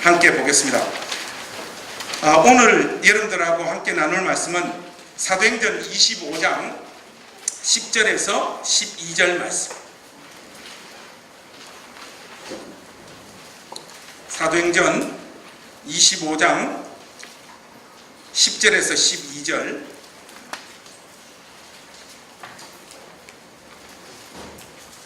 함께 보겠습니다. 오늘 여러분들하고 함께 나눌 말씀은 사도행전 25장 10절에서 12절 말씀. 사도행전 25장 10절에서 12절.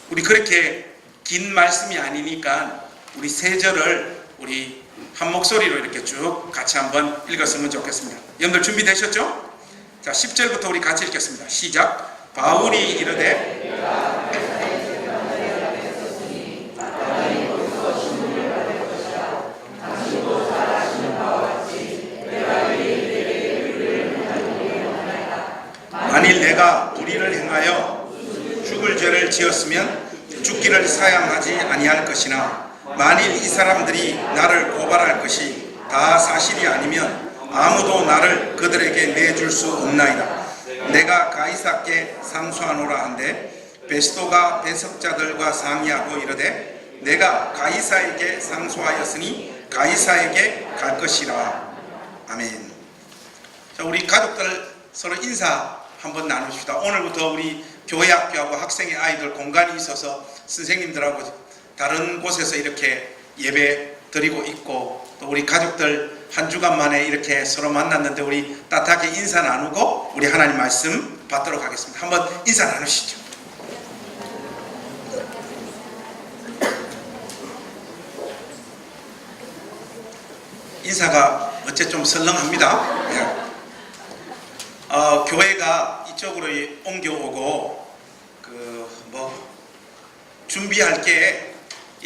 우리 그렇게 긴 말씀이 아니니까 우리 세 절을 우리 한 목소리로 이렇게 쭉 같이 한번 읽었으면 좋겠습니다. 여러분들 준비되셨죠? 자, 10절부터 우리 같이 읽겠습니다. 시작. 바울이 이르되 만일 내가 불의를 행하여 죽을 죄를 지었으면 죽기를 사양하지 아니할 것이나 만일 이 사람들이 나를 고발할 것이 다 사실이 아니면 아무도 나를 그들에게 내줄 수 없나이다. 내가 가이사께 상소하노라 한데 베스도가 배석자들과 상의하고 이르되 내가 가이사에게 상소하였으니 가이사에게 갈 것이라. 아멘. 자, 우리 가족들 서로 인사 한번 나누십시다. 오늘부터 우리 교회 학교하고 학생의 아이들 공간이 있어서 선생님들하고 다른 곳에서 이렇게 예배 드리고 있고, 또 우리 가족들 한 주간 만에 이렇게 서로 만났는데 우리 따뜻하게 인사 나누고 우리 하나님 말씀 받도록 하겠습니다. 한번 인사 나누시죠. 인사가 어째 좀 설렁합니다. 네. 교회가 이쪽으로 옮겨오고 준비할 게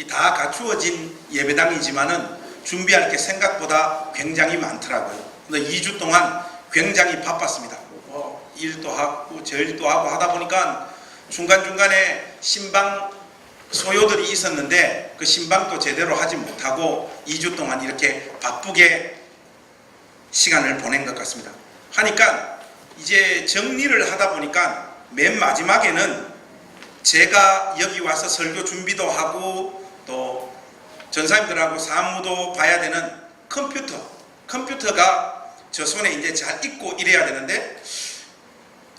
다 갖추어진 예배당이지만은 준비할 게 생각보다 굉장히 많더라고요. 근데 2주 동안 굉장히 바빴습니다. 일도 하고 저 일도 하고 하다 보니까 중간중간에 신방 소요들이 있었는데 그 신방도 제대로 하지 못하고 2주 동안 이렇게 바쁘게 시간을 보낸 것 같습니다. 하니까 이제 정리를 하다 보니까 맨 마지막에는 제가 여기 와서 설교 준비도 하고 또 전사님들하고 사무도 봐야 되는 컴퓨터가 저 손에 이제 잘 있고 이래야 되는데,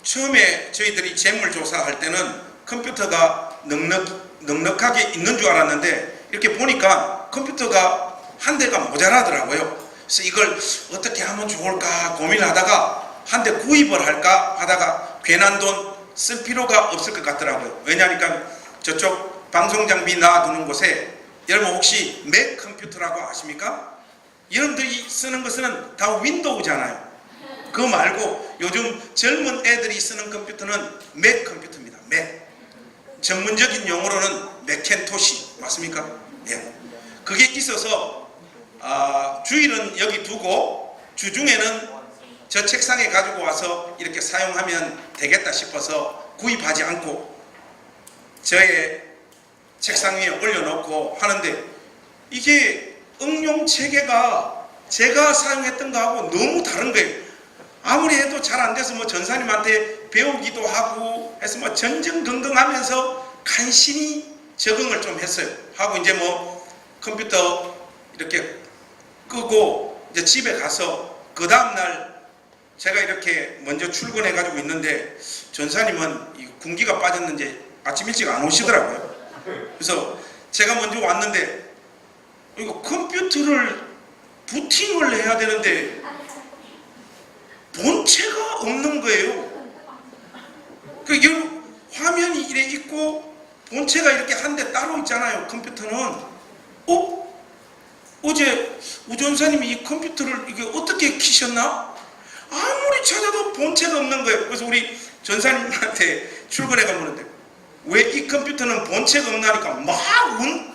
처음에 저희들이 재물조사할 때는 컴퓨터가 넉넉하게 있는 줄 알았는데 이렇게 보니까 컴퓨터가 한 대가 모자라더라고요. 그래서 이걸 어떻게 하면 좋을까 고민하다가 한 대 구입을 할까 하다가 괜한 돈 쓸 필요가 없을 것 같더라고요. 왜냐하니까 저쪽 방송장비 놔두는 곳에 여러분 혹시 맥 컴퓨터라고 아십니까? 여러분들이 쓰는 것은 다 윈도우잖아요. 그거 말고 요즘 젊은 애들이 쓰는 컴퓨터는 맥 컴퓨터입니다. 맥. 전문적인 용어로는 맥켄토시 맞습니까? 예. 그게 있어서 주일은 여기 두고 주중에는 저 책상에 가지고 와서 이렇게 사용하면 되겠다 싶어서 구입하지 않고 저의 책상 위에 올려놓고 하는데, 이게 응용 체계가 제가 사용했던 거하고 너무 다른 거예요. 아무리 해도 잘 안 돼서 전사님한테 배우기도 하고 해서 전전긍긍하면서 간신히 적응을 좀 했어요. 하고 이제 컴퓨터 이렇게 끄고 이제 집에 가서 그 다음날 제가 이렇게 먼저 출근해 가지고 있는데 전사님은 군기가 빠졌는지 아침 일찍 안 오시더라고요. 그래서 제가 먼저 왔는데 이거 컴퓨터를 부팅을 해야 되는데 본체가 없는 거예요. 그 화면이 이래 있고 본체가 이렇게 한 대 따로 있잖아요. 컴퓨터는. 어제 우전사님이 이 컴퓨터를 이게 어떻게 키셨나? 아무리 찾아도 본체가 없는 거예요. 그래서 우리 전사님한테 출근해 가보는데 왜 이 컴퓨터는 본체가 없나니까 막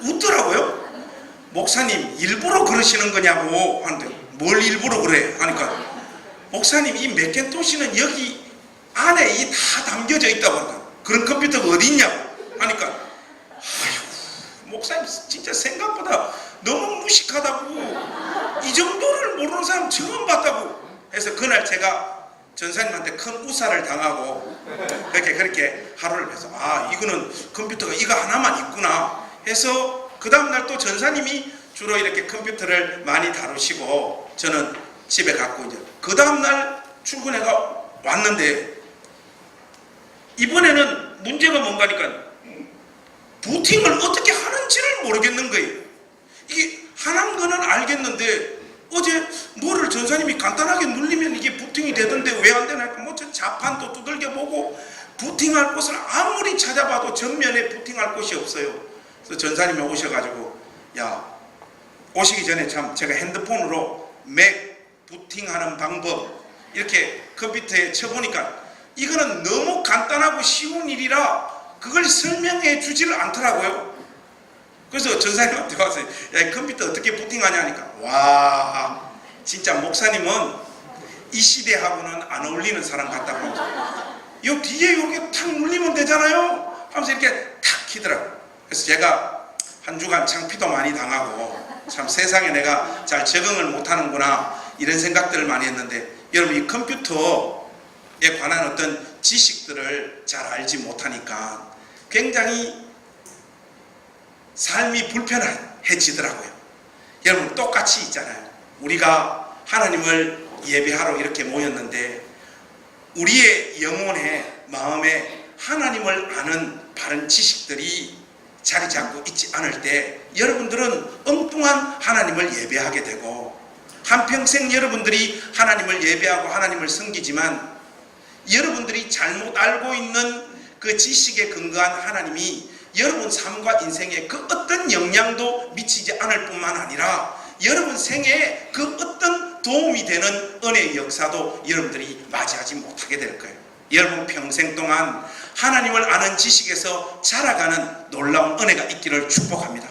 웃더라고요. 목사님 일부러 그러시는 거냐고 하는데 뭘 일부러 그래 하니까 목사님 이 맥켄토시는 여기 안에 이 다 담겨져 있다고 하니까 그런 컴퓨터가 어디 있냐고 하니까 아휴 목사님 진짜 생각보다 너무 무식하다고, 이 정도를 모르는 사람 처음 봤다고 해서 그날 제가 전사님한테 큰 우사를 당하고 그렇게 하루를 해서 이거는 컴퓨터가 이거 하나만 있구나 해서 그 다음날 또 전사님이 주로 이렇게 컴퓨터를 많이 다루시고 저는 집에 갔고 이제 그 다음날 출근해가 왔는데 이번에는 문제가 뭔가니까 부팅을 어떻게 하는지를 모르겠는 거예요. 이게 하는 거는 알겠는데 어제 뭐를 전사님이 간단하게 눌리면 이게 부팅이 되던데 왜 안 되나? 뭐 저 자판도 두들겨 보고 부팅할 곳을 아무리 찾아봐도 전면에 부팅할 곳이 없어요. 그래서 전사님이 오셔가지고 야, 오시기 전에 참 제가 핸드폰으로 맥 부팅하는 방법 이렇게 컴퓨터에 쳐보니까 이거는 너무 간단하고 쉬운 일이라 그걸 설명해 주지를 않더라고요. 그래서 전사님한테 와서 야, 컴퓨터 어떻게 부팅하냐 하니까 와, 진짜 목사님은 이 시대하고는 안 어울리는 사람 같다고 요 뒤에 이렇게 탁 눌리면 되잖아요 하면서 이렇게 탁 키더라고요. 그래서 제가 한 주간 창피도 많이 당하고 참 세상에 내가 잘 적응을 못하는구나 이런 생각들을 많이 했는데 여러분 이 컴퓨터에 관한 어떤 지식들을 잘 알지 못하니까 굉장히 삶이 불편해지더라고요. 여러분 똑같이 있잖아요. 우리가 하나님을 예배하러 이렇게 모였는데 우리의 영혼의 마음에 하나님을 아는 바른 지식들이 자리 잡고 있지 않을 때 여러분들은 엉뚱한 하나님을 예배하게 되고 한평생 여러분들이 하나님을 예배하고 하나님을 섬기지만 여러분들이 잘못 알고 있는 그 지식에 근거한 하나님이 여러분 삶과 인생에 그 어떤 영향도 미치지 않을 뿐만 아니라 여러분 생애에 그 어떤 도움이 되는 은혜의 역사도 여러분들이 맞이하지 못하게 될 거예요. 여러분 평생 동안 하나님을 아는 지식에서 자라가는 놀라운 은혜가 있기를 축복합니다.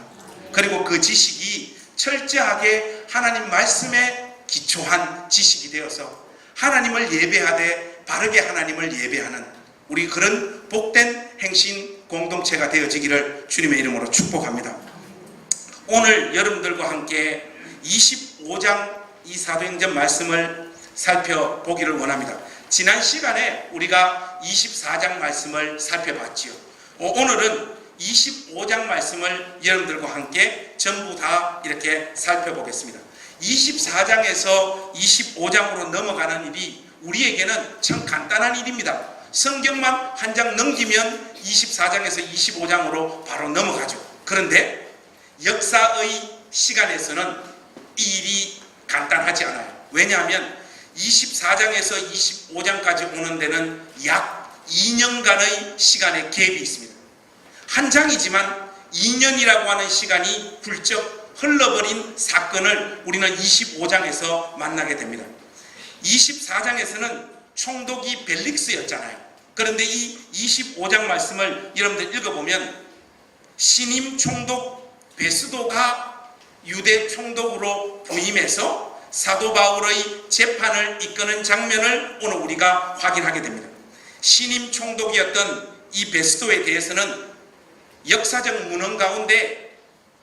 그리고 그 지식이 철저하게 하나님 말씀에 기초한 지식이 되어서 하나님을 예배하되 바르게 하나님을 예배하는 우리 그런 복된 행신 공동체가 되어지기를 주님의 이름으로 축복합니다. 오늘 여러분들과 함께 25장 이 사도행전 말씀을 살펴보기를 원합니다. 지난 시간에 우리가 24장 말씀을 살펴봤지요. 오늘은 25장 말씀을 여러분들과 함께 전부 다 이렇게 살펴보겠습니다. 24장에서 25장으로 넘어가는 일이 우리에게는 참 간단한 일입니다. 성경만 한 장 넘기면 24장에서 25장으로 바로 넘어가죠. 그런데 역사의 시간에서는 이 일이 간단하지 않아요. 왜냐하면 24장에서 25장까지 오는 데는 약 2년간의 시간의 갭이 있습니다. 한 장이지만 2년이라고 하는 시간이 훌쩍 흘러버린 사건을 우리는 25장에서 만나게 됩니다. 24장에서는 총독이 벨릭스였잖아요. 그런데 이 25장 말씀을 여러분들 읽어보면 신임 총독 베스도가 유대 총독으로 부임해서 사도 바울의 재판을 이끄는 장면을 오늘 우리가 확인하게 됩니다. 신임 총독이었던 이 베스도에 대해서는 역사적 문헌 가운데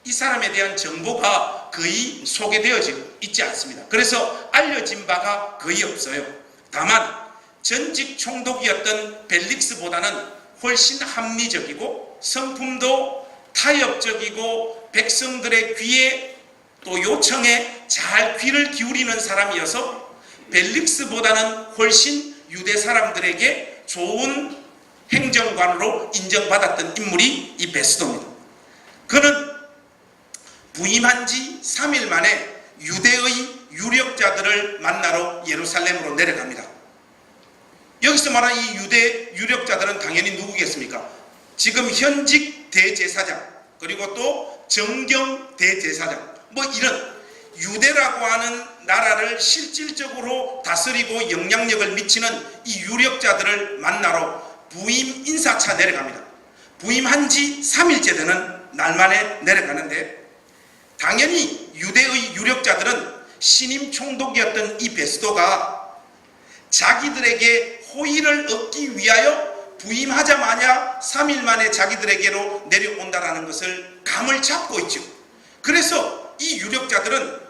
이 사람에 대한 정보가 거의 소개되어지고 있지 않습니다. 그래서 알려진 바가 거의 없어요. 다만 전직 총독이었던 벨릭스보다는 훨씬 합리적이고 성품도 타협적이고 백성들의 귀에 또 요청에 잘 귀를 기울이는 사람이어서 벨릭스보다는 훨씬 유대 사람들에게 좋은 행정관으로 인정받았던 인물이 이 베스도입니다. 그는 부임한 지 3일 만에 유대의 유력자들을 만나러 예루살렘으로 내려갑니다. 여기서 말하는 이 유대 유력자들은 당연히 누구겠습니까? 지금 현직 대제사장 그리고 또 정경 대제사장 뭐 이런 유대라고 하는 나라를 실질적으로 다스리고 영향력을 미치는 이 유력자들을 만나러 부임 인사차 내려갑니다. 부임한 지 3일째 되는 날만에 내려가는데 당연히 유대의 유력자들은 신임 총독이었던 이 베스도가 자기들에게 호의를 얻기 위하여 부임하자마자 3일 만에 자기들에게로 내려온다는 것을 감을 잡고 있죠. 그래서 이 유력자들은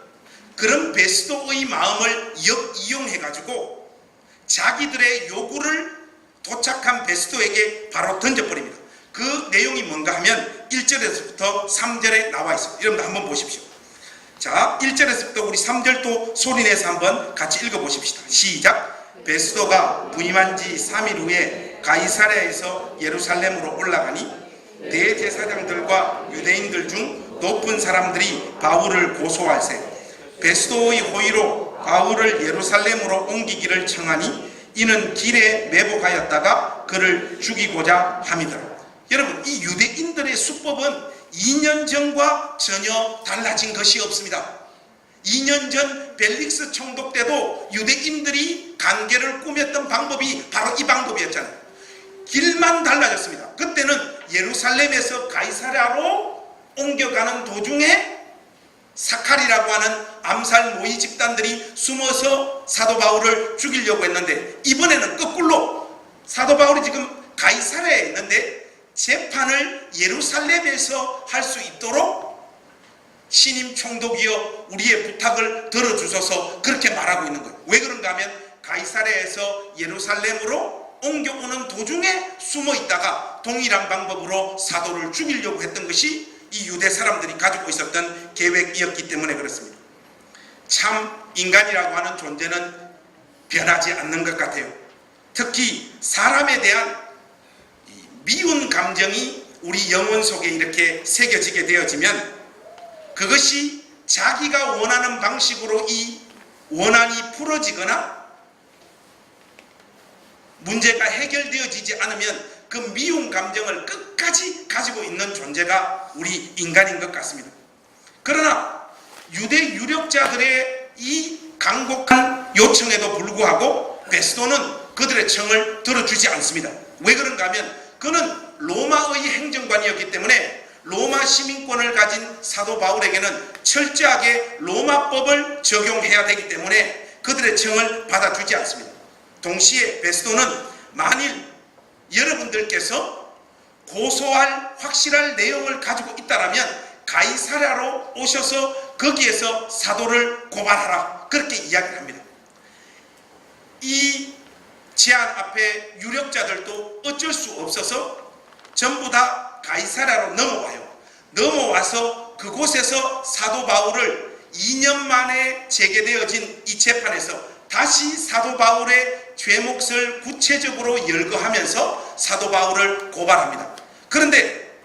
그런 베스도의 마음을 역이용해가지고 자기들의 요구를 도착한 베스도에게 바로 던져버립니다. 그 내용이 뭔가 하면 1절에서부터 3절에 나와 있습니다. 여러분들 한번 보십시오. 자, 1절에서부터 우리 3절도 소리내서 한번 같이 읽어보십시다. 시작. 베스도가 부임한 지 3일 후에 가이사랴에서 예루살렘으로 올라가니 대제사장들과 유대인들 중 높은 사람들이 바울을 고소할세 베스도의 호의로 바울을 예루살렘으로 옮기기를 청하니 이는 길에 매복하였다가 그를 죽이고자 함이더라. 여러분, 이 유대인들의 수법은 2년 전과 전혀 달라진 것이 없습니다. 2년 전 벨릭스 총독 때도 유대인들이 관계를 꾸몄던 방법이 바로 이 방법이었잖아요. 길만 달라졌습니다. 그때는 예루살렘에서 가이사랴로 옮겨가는 도중에 사칼이라고 하는 암살 모의 집단들이 숨어서 사도 바울을 죽이려고 했는데, 이번에는 거꾸로 사도 바울이 지금 가이사랴에 있는데 재판을 예루살렘에서 할 수 있도록 신임 총독이여 우리의 부탁을 들어주소서 그렇게 말하고 있는 거예요. 왜 그런가 하면 가이사랴에서 예루살렘으로 옮겨오는 도중에 숨어 있다가 동일한 방법으로 사도를 죽이려고 했던 것이 이 유대 사람들이 가지고 있었던 계획이었기 때문에 그렇습니다. 참 인간이라고 하는 존재는 변하지 않는 것 같아요. 특히 사람에 대한 미운 감정이 우리 영혼 속에 이렇게 새겨지게 되어지면 그것이 자기가 원하는 방식으로 이 원한이 풀어지거나 문제가 해결되어지지 않으면 그 미운 감정을 끝까지 가지고 있는 존재가 우리 인간인 것 같습니다. 그러나 유대 유력자들의 이 간곡한 요청에도 불구하고 베스도는 그들의 청을 들어주지 않습니다. 왜 그런가 하면 그는 로마의 행정관이었기 때문에 로마 시민권을 가진 사도 바울에게는 철저하게 로마법을 적용해야 되기 때문에 그들의 청을 받아주지 않습니다. 동시에 베스도는 만일 여러분들께서 고소할 확실한 내용을 가지고 있다면 가이사랴로 오셔서 거기에서 사도를 고발하라 그렇게 이야기를 합니다. 이 제안 앞에 유력자들도 어쩔 수 없어서 전부 다 가이사랴로 넘어와요. 넘어와서 그곳에서 사도 바울을 2년 만에 재개되어진 이 재판에서 다시 사도 바울의 죄목을 구체적으로 열거하면서 사도 바울을 고발합니다. 그런데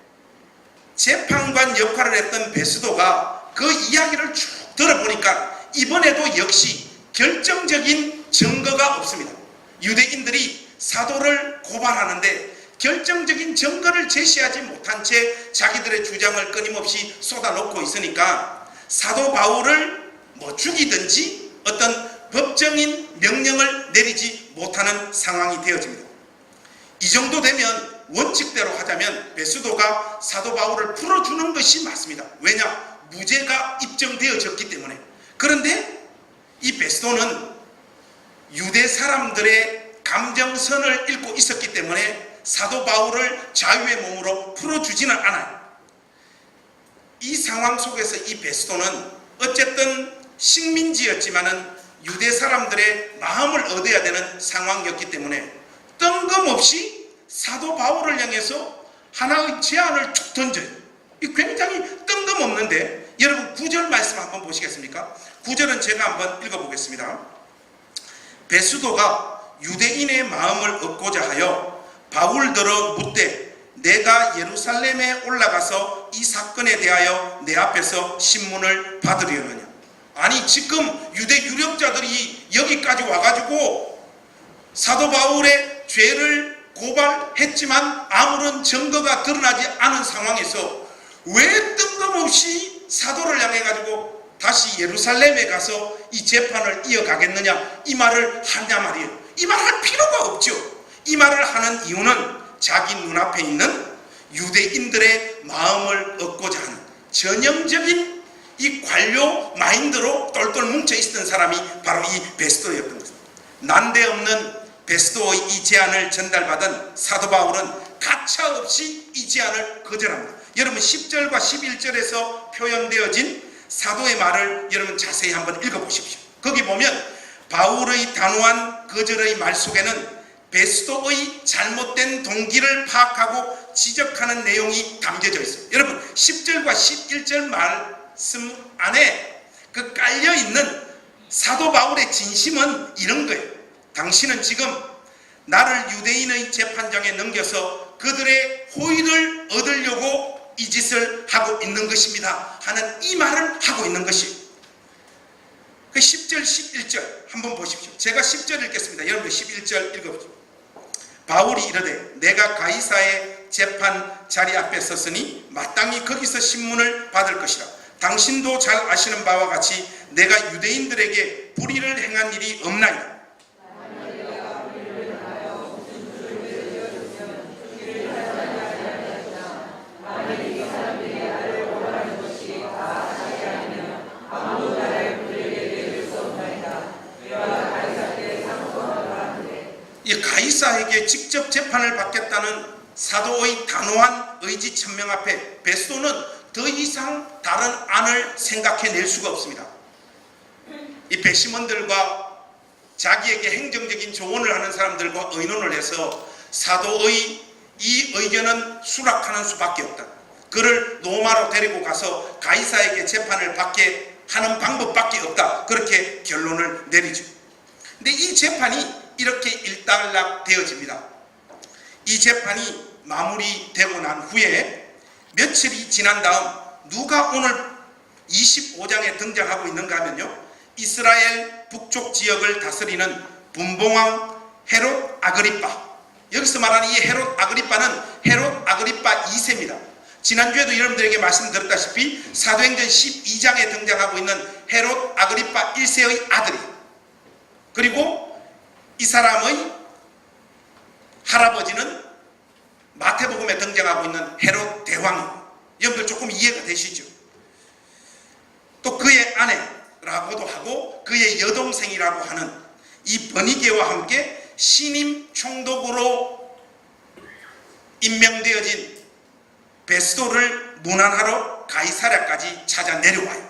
재판관 역할을 했던 베스도가 그 이야기를 쭉 들어보니까 이번에도 역시 결정적인 증거가 없습니다. 유대인들이 사도를 고발하는데 결정적인 증거를 제시하지 못한 채 자기들의 주장을 끊임없이 쏟아놓고 있으니까 사도 바울을 죽이든지 어떤 법정인 명령을 내리지 못하는 상황이 되어집니다. 이 정도 되면 원칙대로 하자면 베스도가 사도 바울을 풀어주는 것이 맞습니다. 왜냐? 무죄가 입증되어졌기 때문에. 그런데 이 베스도는 유대 사람들의 감정선을 읽고 있었기 때문에 사도 바울을 자유의 몸으로 풀어주지는 않아요. 이 상황 속에서 이 베스도는 어쨌든 식민지였지만은 유대 사람들의 마음을 얻어야 되는 상황이었기 때문에 뜬금없이 사도 바울을 향해서 하나의 제안을 툭 던져요. 이 굉장히 뜬금없는데 여러분 9절 말씀 한번 보시겠습니까? 9절은 제가 한번 읽어보겠습니다. 베스도가 유대인의 마음을 얻고자 하여 바울더러 묻되 내가 예루살렘에 올라가서 이 사건에 대하여 내 앞에서 신문을 받으려느냐. 아니 지금 유대 유력자들이 여기까지 와가지고 사도 바울의 죄를 고발했지만 아무런 증거가 드러나지 않은 상황에서 왜 뜬금없이 사도를 향해 가지고 다시 예루살렘에 가서 이 재판을 이어가겠느냐 이 말을 하냐 말이에요. 이 말을 할 필요가 없죠. 이 말을 하는 이유는 자기 눈앞에 있는 유대인들의 마음을 얻고자 하는 전형적인 이 관료 마인드로 똘똘 뭉쳐 있었던 사람이 바로 이 베스도였던 것입니다. 난데없는 베스도의 이 제안을 전달받은 사도 바울은 가차없이 이 제안을 거절합니다. 여러분 10절과 11절에서 표현되어진 사도의 말을 여러분 자세히 한번 읽어보십시오. 거기 보면 바울의 단호한 거절의 말 속에는 베스도의 잘못된 동기를 파악하고 지적하는 내용이 담겨져 있어요. 여러분 10절과 11절 말씀 안에 그 깔려있는 사도 바울의 진심은 이런 거예요. 당신은 지금 나를 유대인의 재판장에 넘겨서 그들의 호의를 얻으려고 이 짓을 하고 있는 것입니다 하는 이 말을 하고 있는 것이에요. 그 10절 11절 한번 보십시오. 제가 10절 읽겠습니다. 여러분들 11절 읽어보십시오. 바울이 이르되 내가 가이사의 재판 자리 앞에 섰으니 마땅히 거기서 신문을 받을 것이라. 당신도 잘 아시는 바와 같이 내가 유대인들에게 불의를 행한 일이 없나이다. 이 가이사에게 직접 재판을 받겠다는 사도의 단호한 의지 천명 앞에 베스도는 더 이상 다른 안을 생각해낼 수가 없습니다. 이 배심원들과 자기에게 행정적인 조언을 하는 사람들과 의논을 해서 사도의 이 의견은 수락하는 수밖에 없다. 그를 로마로 데리고 가서 가이사에게 재판을 받게 하는 방법밖에 없다. 그렇게 결론을 내리죠. 근데 이 재판이 이렇게 일단락 되어집니다. 이 재판이 마무리되고 난 후에 며칠이 지난 다음 누가 오늘 25장에 등장하고 있는가 하면요, 이스라엘 북쪽 지역을 다스리는 분봉왕 헤롯 아그리빠. 여기서 말하는 이 헤롯 아그리빠는 헤롯 아그리빠 2세입니다. 지난주에도 여러분들에게 말씀드렸다시피 사도행전 12장에 등장하고 있는 헤롯 아그리빠 1세의 아들이, 그리고 이 사람의 할아버지는 마태복음에 등장하고 있는 헤롯 대왕입니다. 여러분들 조금 이해가 되시죠? 또 그의 아내라고도 하고 그의 여동생이라고 하는 이 버니게와 함께 신임 총독으로 임명되어진 베스도를 문안하러 가이사랴까지 찾아 내려와요.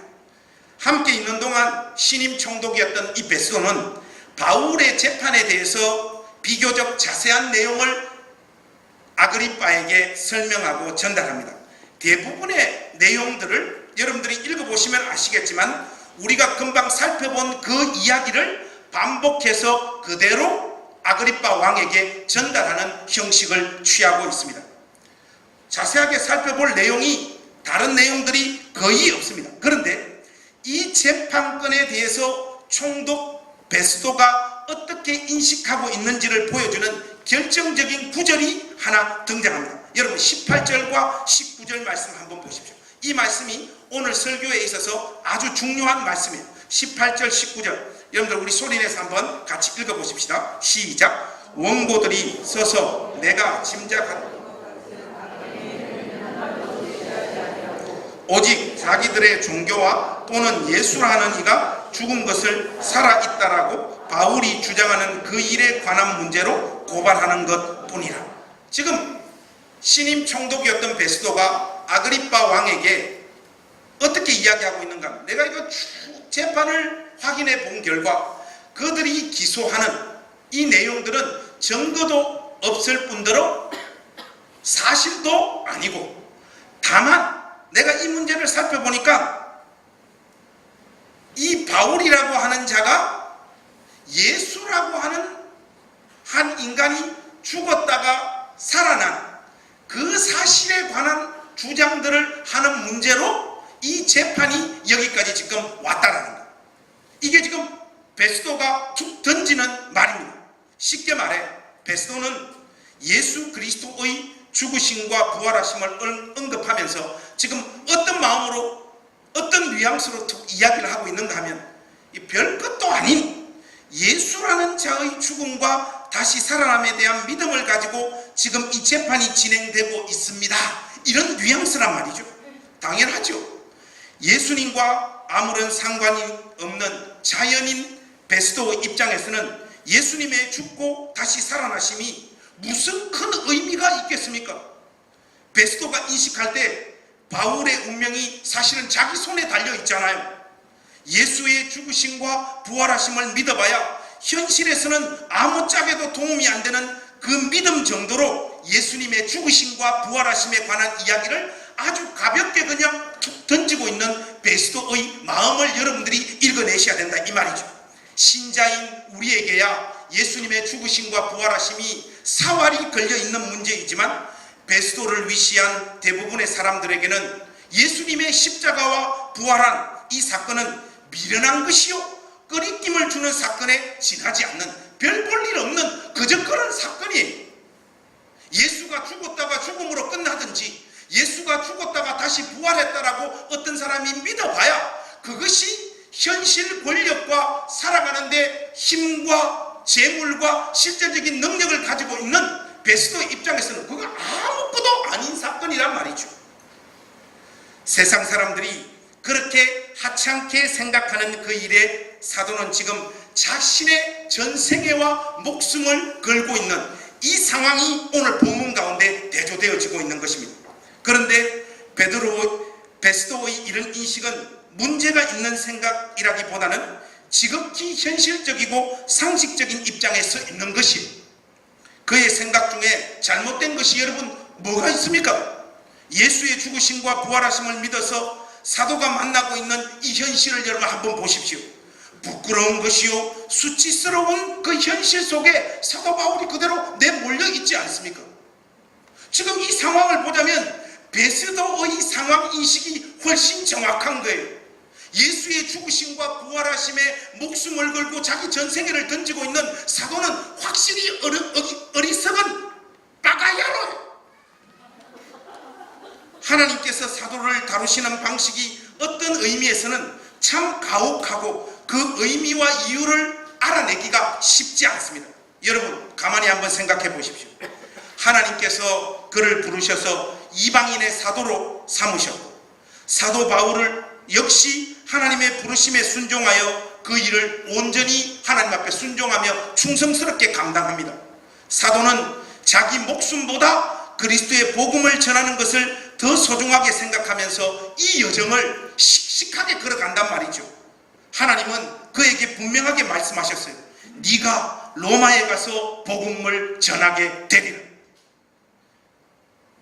함께 있는 동안 신임 총독이었던 이 베스도는 바울의 재판에 대해서 비교적 자세한 내용을 아그리빠에게 설명하고 전달합니다. 대부분의 내용들을 여러분들이 읽어보시면 아시겠지만 우리가 금방 살펴본 그 이야기를 반복해서 그대로 아그리빠 왕에게 전달하는 형식을 취하고 있습니다. 자세하게 살펴볼 내용이 다른 내용들이 거의 없습니다. 그런데 이 재판권에 대해서 총독 베스도가 어떻게 인식하고 있는지를 보여주는 결정적인 구절이 하나 등장합니다. 여러분 18절과 19절 말씀 한번 보십시오. 이 말씀이 오늘 설교에 있어서 아주 중요한 말씀이에요. 18절 19절 여러분들 우리 소리내서 한번 같이 읽어보십시다. 시작. 원고들이 서서 내가 짐작한 오직 자기들의 종교와 또는 예수라는 이가 죽은 것을 살아있다라고 바울이 주장하는 그 일에 관한 문제로 고발하는 것뿐이라. 지금 신임 총독이었던 베스도가 아그리빠 왕에게 어떻게 이야기하고 있는가? 내가 이거 쭉 재판을 확인해 본 결과 그들이 기소하는 이 내용들은 증거도 없을 뿐더러 사실도 아니고, 다만 내가 이 문제를 살펴보니까 이 바울이라고 하는 자가 예수라고 하는 한 인간이 죽었다가 살아난 그 사실에 관한 주장들을 하는 문제로 이 재판이 여기까지 지금 왔다라는 거예요. 이게 지금 베스도가 툭 던지는 말입니다. 쉽게 말해 베스도는 예수 그리스도의 죽으심과 부활하심을 언급하면서 지금 어떤 마음으로 어떤 뉘앙스로 툭 이야기를 하고 있는가 하면 별것도 아닌 예수라는 자의 죽음과 다시 살아남에 대한 믿음을 가지고 지금 이 재판이 진행되고 있습니다. 이런 뉘앙스란 말이죠. 당연하죠. 예수님과 아무런 상관이 없는 자연인 베스도의 입장에서는 예수님의 죽고 다시 살아나심이 무슨 큰 의미가 있겠습니까? 베스도가 인식할 때 바울의 운명이 사실은 자기 손에 달려 있잖아요. 예수의 죽으심과 부활하심을 믿어봐야 현실에서는 아무짝에도 도움이 안 되는 그 믿음 정도로 예수님의 죽으심과 부활하심에 관한 이야기를 아주 가볍게 그냥 툭 던지고 있는 베스도의 마음을 여러분들이 읽어내셔야 된다 이 말이죠. 신자인 우리에게야 예수님의 죽으심과 부활하심이 사활이 걸려있는 문제이지만 베스도를 위시한 대부분의 사람들에게는 예수님의 십자가와 부활한 이 사건은 미련한 것이요 꺼리낌을 주는 사건에 지나지 않는 별 볼 일 없는 그저 그런 사건이에요. 예수가 죽었다가 죽음으로 끝나든지 예수가 죽었다가 다시 부활했다라고 어떤 사람이 믿어봐야 그것이 현실 권력과 살아가는데 힘과 재물과 실제적인 능력을 가지고 있는 베스도의 입장에서는 그거 아무것도 아닌 사건이란 말이죠. 세상 사람들이 그렇게 하찮게 생각하는 그 일에 사도는 지금 자신의 전생애와 목숨을 걸고 있는 이 상황이 오늘 본문 가운데 대조되어지고 있는 것입니다. 그런데 베스도의 이런 인식은 문제가 있는 생각이라기보다는 지극히 현실적이고 상식적인 입장에 서 있는 것이에요. 그의 생각 중에 잘못된 것이 여러분 뭐가 있습니까? 예수의 죽으심과 부활하심을 믿어서 사도가 만나고 있는 이 현실을 여러분 한번 보십시오. 부끄러운 것이요 수치스러운 그 현실 속에 사도 바울이 그대로 내몰려 있지 않습니까? 지금 이 상황을 보자면 베스도의 상황 인식이 훨씬 정확한 거예요. 예수의 죽으심과 부활하심에 목숨을 걸고 자기 전생애를 던지고 있는 사도는 확실히 어리석은 빠가야로예요. 하나님께서 사도를 다루시는 방식이 어떤 의미에서는 참 가혹하고 그 의미와 이유를 알아내기가 쉽지 않습니다. 여러분 가만히 한번 생각해 보십시오. 하나님께서 그를 부르셔서 이방인의 사도로 삼으셨고 사도 바울을 역시 하나님의 부르심에 순종하여 그 일을 온전히 하나님 앞에 순종하며 충성스럽게 감당합니다. 사도는 자기 목숨보다 그리스도의 복음을 전하는 것을 더 소중하게 생각하면서 이 여정을 씩씩하게 걸어간단 말이죠. 하나님은 그에게 분명하게 말씀하셨어요. 네가 로마에 가서 복음을 전하게 되리라.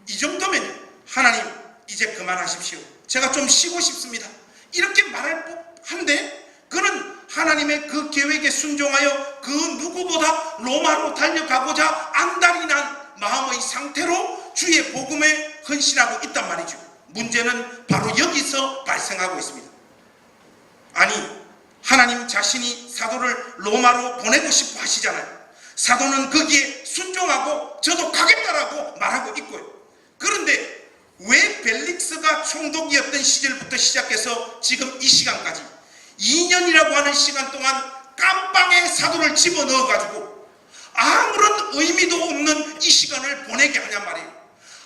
이 정도면 하나님 이제 그만하십시오. 제가 좀 쉬고 싶습니다. 이렇게 말할 법한데 그는 하나님의 그 계획에 순종하여 그 누구보다 로마로 달려가고자 안달이 난 마음의 상태로 주의 복음에 헌신하고 있단 말이죠. 문제는 바로 여기서 발생하고 있습니다. 아니 하나님 자신이 사도를 로마로 보내고 싶어 하시잖아요. 사도는 거기에 순종하고 저도 가겠다라고 말하고 있고요. 그런데 왜 벨릭스가 총독이었던 시절부터 시작해서 지금 이 시간까지 2년이라고 하는 시간 동안 깜빵에 사도를 집어넣어 가지고 아무런 의미도 없는 이 시간을 보내게 하냔 말이에요.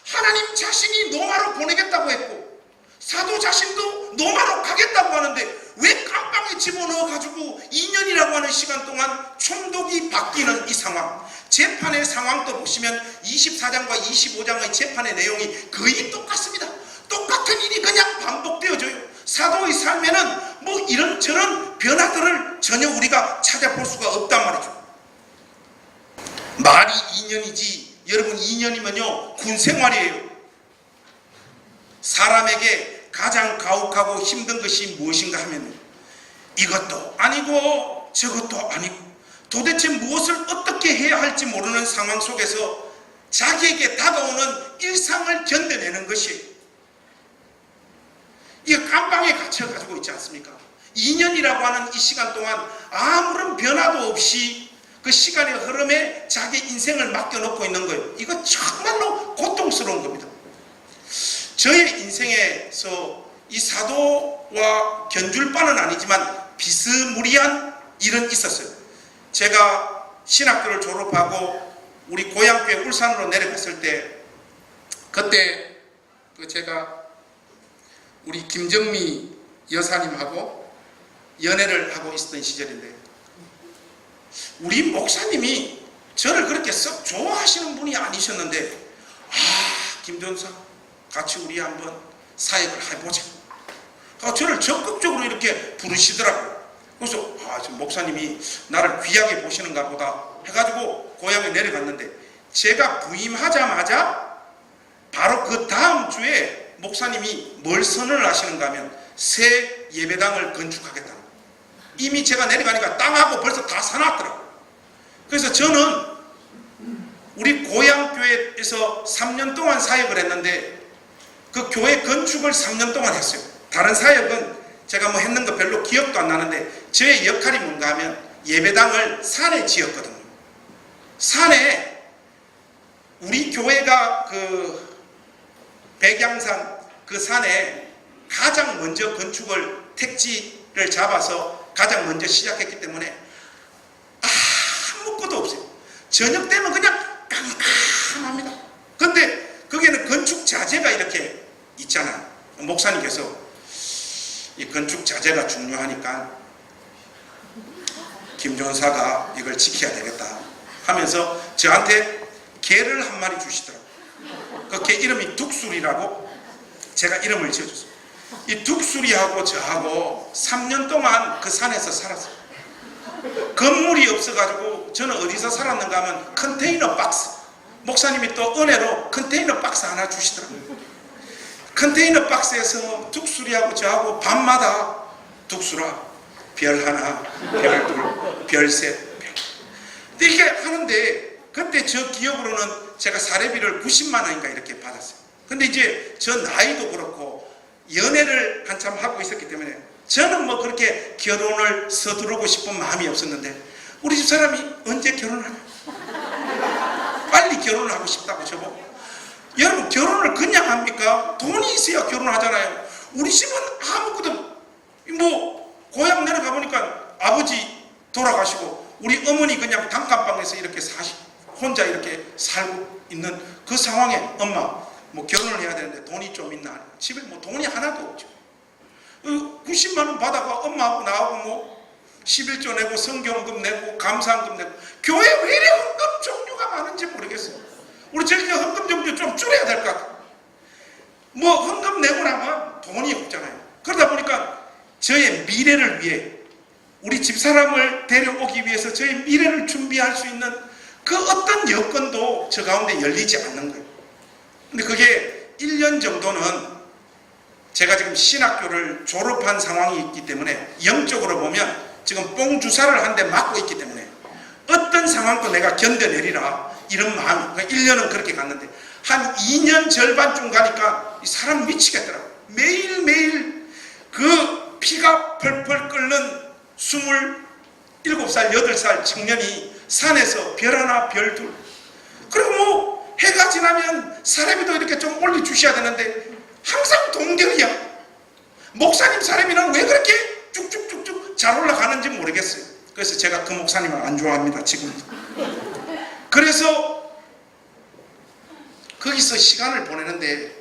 하나님 자신이 로마로 보내겠다고 했고 사도 자신도 로마로 가겠다고 하는데 왜 깜빵에 집어넣어 가지고 2년이라고 하는 시간 동안 총독이 바뀌는 이 상황, 재판의 상황도 보시면 24장과 25장의 재판의 내용이 거의 똑같습니다. 똑같은 일이 그냥 반복되어져요. 사도의 삶에는 뭐 이런저런 변화들을 전혀 우리가 찾아볼 수가 없단 말이죠. 말이 2년이지 여러분 2년이면요 군생활이에요. 사람에게 가장 가혹하고 힘든 것이 무엇인가 하면 이것도 아니고 저것도 아니고 도대체 무엇을 어떻게 해야 할지 모르는 상황 속에서 자기에게 다가오는 일상을 견뎌내는 것이에요. 이게 깜빵에 갇혀가지고 있지 않습니까? 2년이라고 하는 이 시간 동안 아무런 변화도 없이 그 시간의 흐름에 자기 인생을 맡겨놓고 있는 거예요. 이거 정말로 고통스러운 겁니다. 저의 인생에서 이 사도와 견줄 바는 아니지만 비스무리한 일은 있었어요. 제가 신학교를 졸업하고 우리 고향교회 울산으로 내려갔을 때 그때 제가 우리 김정미 여사님하고 연애를 하고 있었던 시절인데 우리 목사님이 저를 그렇게 썩 좋아하시는 분이 아니셨는데 김전사 같이 우리 한번 사역을 해보자. 저를 적극적으로 이렇게 부르시더라고요. 그래서 지금 목사님이 나를 귀하게 보시는가 보다 해가지고 고향에 내려갔는데 제가 부임하자마자 바로 그 다음 주에 목사님이 뭘 선언을 하시는가 하면 새 예배당을 건축하겠다. 이미 제가 내려가니까 땅하고 벌써 다 사놨더라고요. 그래서 저는 우리 고향교회에서 3년 동안 사역을 했는데 그 교회 건축을 3년 동안 했어요. 다른 사역은 제가 뭐 했는 거 별로 기억도 안 나는데 저의 역할이 뭔가 하면 예배당을 산에 지었거든요. 산에 우리 교회가 그 백양산 그 산에 가장 먼저 건축을 택지를 잡아서 가장 먼저 시작했기 때문에 아무것도 없어요. 저녁 되면 그냥 깜깜합니다. 근데 거기에는 건축 자재가 이렇게 있잖아요. 목사님께서 이 건축 자재가 중요하니까 김전사가 이걸 지켜야 되겠다 하면서 저한테 개를 한 마리 주시더라고요. 그 개 이름이 둑술이라고 제가 이름을 지어줬어요. 이 둑술이하고 저하고 3년 동안 그 산에서 살았어요. 건물이 없어가지고 저는 어디서 살았는가 하면 컨테이너 박스, 목사님이 또 은혜로 컨테이너 박스 하나 주시더라고요. 컨테이너 박스에서 둑술이하고 저하고 밤마다 둑술아 별 하나, 별 둘, 별 셋, 이렇게 하는데 그때 저 기억으로는 제가 사례비를 90만 원인가 이렇게 받았어요. 근데 이제 저 나이도 그렇고 연애를 한참 하고 있었기 때문에 저는 뭐 그렇게 결혼을 서두르고 싶은 마음이 없었는데 우리 집 사람이 언제 결혼하냐? 빨리 결혼을 하고 싶다고 저보고. 여러분 결혼을 그냥 합니까? 돈이 있어야 결혼하잖아요. 우리 집은 아무것도 뭐 고향 내려가 보니까 아버지 돌아가시고 우리 어머니 그냥 단칸방에서 이렇게 혼자 이렇게 살고 있는 그 상황에 엄마 뭐 결혼을 해야 되는데 돈이 좀 있나? 집에 뭐 돈이 하나도 없죠. 90만 원 받아가 엄마하고 나하고 뭐 11조 내고 성경금 내고 감사한금 내고 교회 왜 이래 헌금 종류가 많은지 모르겠어요. 우리 저희 헌금 종류 좀 줄여야 될 것 같아요. 뭐 헌금 내고 나면 돈이 없잖아요. 그러다 보니까 저의 미래를 위해 우리 집사람을 데려오기 위해서 저의 미래를 준비할 수 있는 그 어떤 여건도 저 가운데 열리지 않는 거예요. 근데 그게 1년 정도는 제가 지금 신학교를 졸업한 상황이 있기 때문에 영적으로 보면 지금 뽕주사를 한 대 맞고 있기 때문에 어떤 상황도 내가 견뎌내리라 이런 마음이. 그러니까 1년은 그렇게 갔는데 한 2년 절반쯤 가니까 이 사람 미치겠더라고요. 매일매일 그 피가 펄펄 끓는 27살 8살 청년이 산에서 별 하나 별 둘, 그리고 뭐 해가 지나면 사례비도 이렇게 좀 올려주셔야 되는데 항상 동결이야. 목사님 사례비는 왜 그렇게 쭉쭉쭉쭉 잘 올라가는지 모르겠어요. 그래서 제가 그 목사님을 안 좋아합니다 지금도. 그래서 거기서 시간을 보내는데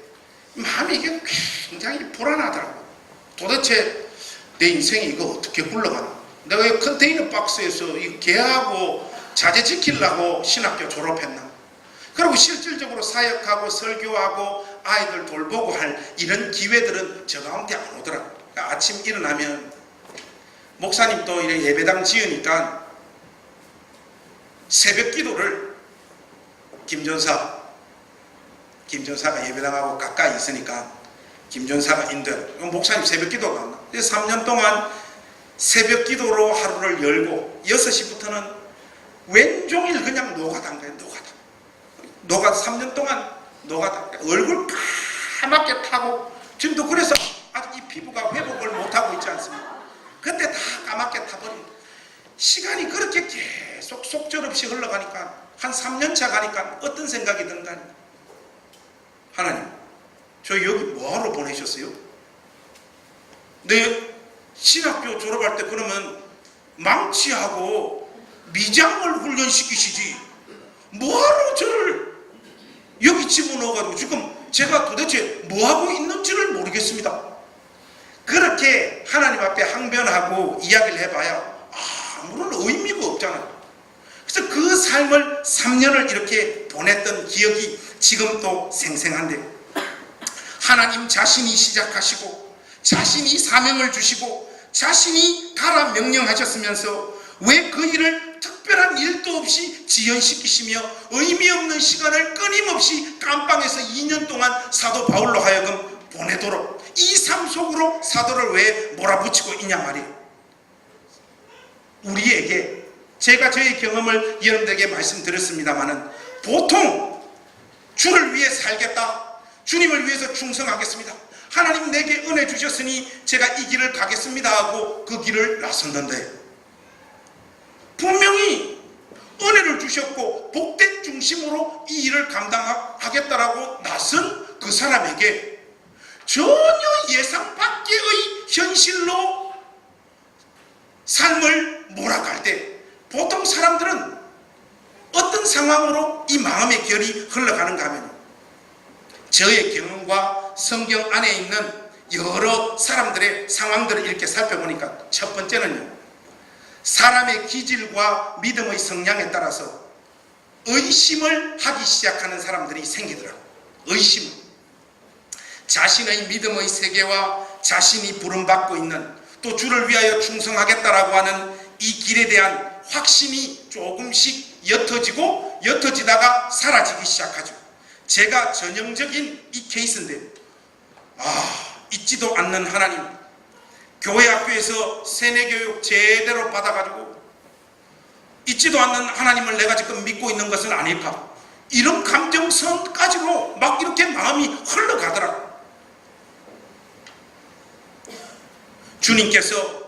마음이 이게 굉장히 불안하더라고요. 도대체 내 인생이 이거 어떻게 굴러가나. 내가 이 컨테이너 박스에서 이 개하고 자제 지키려고 신학교 졸업했나. 그리고 실질적으로 사역하고 설교하고 아이들 돌보고 할 이런 기회들은 저 가운데 안 오더라고요. 그러니까 아침 일어나면 목사님도 이래 예배당 지으니까 새벽 기도를 김전사가 예배당하고 가까이 있으니까 김전사가 인도해요. 목사님 새벽 기도가 안 나. 그래서 3년 동안 새벽 기도로 하루를 열고 6시부터는 왼종일 그냥 노가다인 거예요. 노가다 3년 동안 노가다. 얼굴 까맣게 타고 지금도 그래서 아직 이 피부가 회복을 못하고 있지 않습니까? 그때 다 까맣게 타버린. 시간이 그렇게 계속 속절없이 흘러가니까 한 3년차 가니까 어떤 생각이 드는가. 하나님, 저 여기 뭐하러 보내셨어요? 내 신학교 졸업할 때 그러면 망치하고 미장을 훈련시키시지 뭐하러 저를 여기 집어넣어가지고 지금 제가 도대체 뭐하고 있는지를 모르겠습니다. 그렇게 하나님 앞에 항변하고 이야기를 해봐야 아무런 의미가 없잖아요. 그래서 그 삶을 3년을 이렇게 보냈던 기억이 지금도 생생한데, 하나님 자신이 시작하시고 자신이 사명을 주시고 자신이 가라 명령하셨으면서 왜 그 일을 특별한 일도 없이 지연시키시며 의미 없는 시간을 끊임없이 깜빵에서 2년 동안 사도 바울로 하여금 보내도록 이 삶 속으로 사도를 왜 몰아붙이고 있냐 말이에요. 우리에게, 제가 저의 경험을 여러분들에게 말씀드렸습니다마는, 보통 주를 위해 살겠다, 주님을 위해서 충성하겠습니다, 하나님 내게 은혜 주셨으니 제가 이 길을 가겠습니다 하고 그 길을 나섰는데, 분명히 은혜를 주셨고 복된 중심으로 이 일을 감당하겠다라고 나선 그 사람에게 전혀 예상 밖의 현실로 삶을 몰아갈 때, 보통 사람들은 어떤 상황으로 이 마음의 결이 흘러가는가 하면, 저의 경험과 성경 안에 있는 여러 사람들의 상황들을 이렇게 살펴보니까, 첫 번째는요, 사람의 기질과 믿음의 성향에 따라서 의심을 하기 시작하는 사람들이 생기더라고요. 의심, 자신의 믿음의 세계와 자신이 부름받고 있는, 또 주를 위하여 충성하겠다라고 하는 이 길에 대한 확신이 조금씩 옅어지다가 사라지기 시작하죠. 제가 전형적인 이 케이스인데, 잊지도 않는 하나님, 교회 학교에서 세뇌교육 제대로 받아가지고 잊지도 않는 하나님을 내가 지금 믿고 있는 것은 아닐까, 이런 감정선까지로 막 이렇게 마음이 흘러가더라고요. 주님께서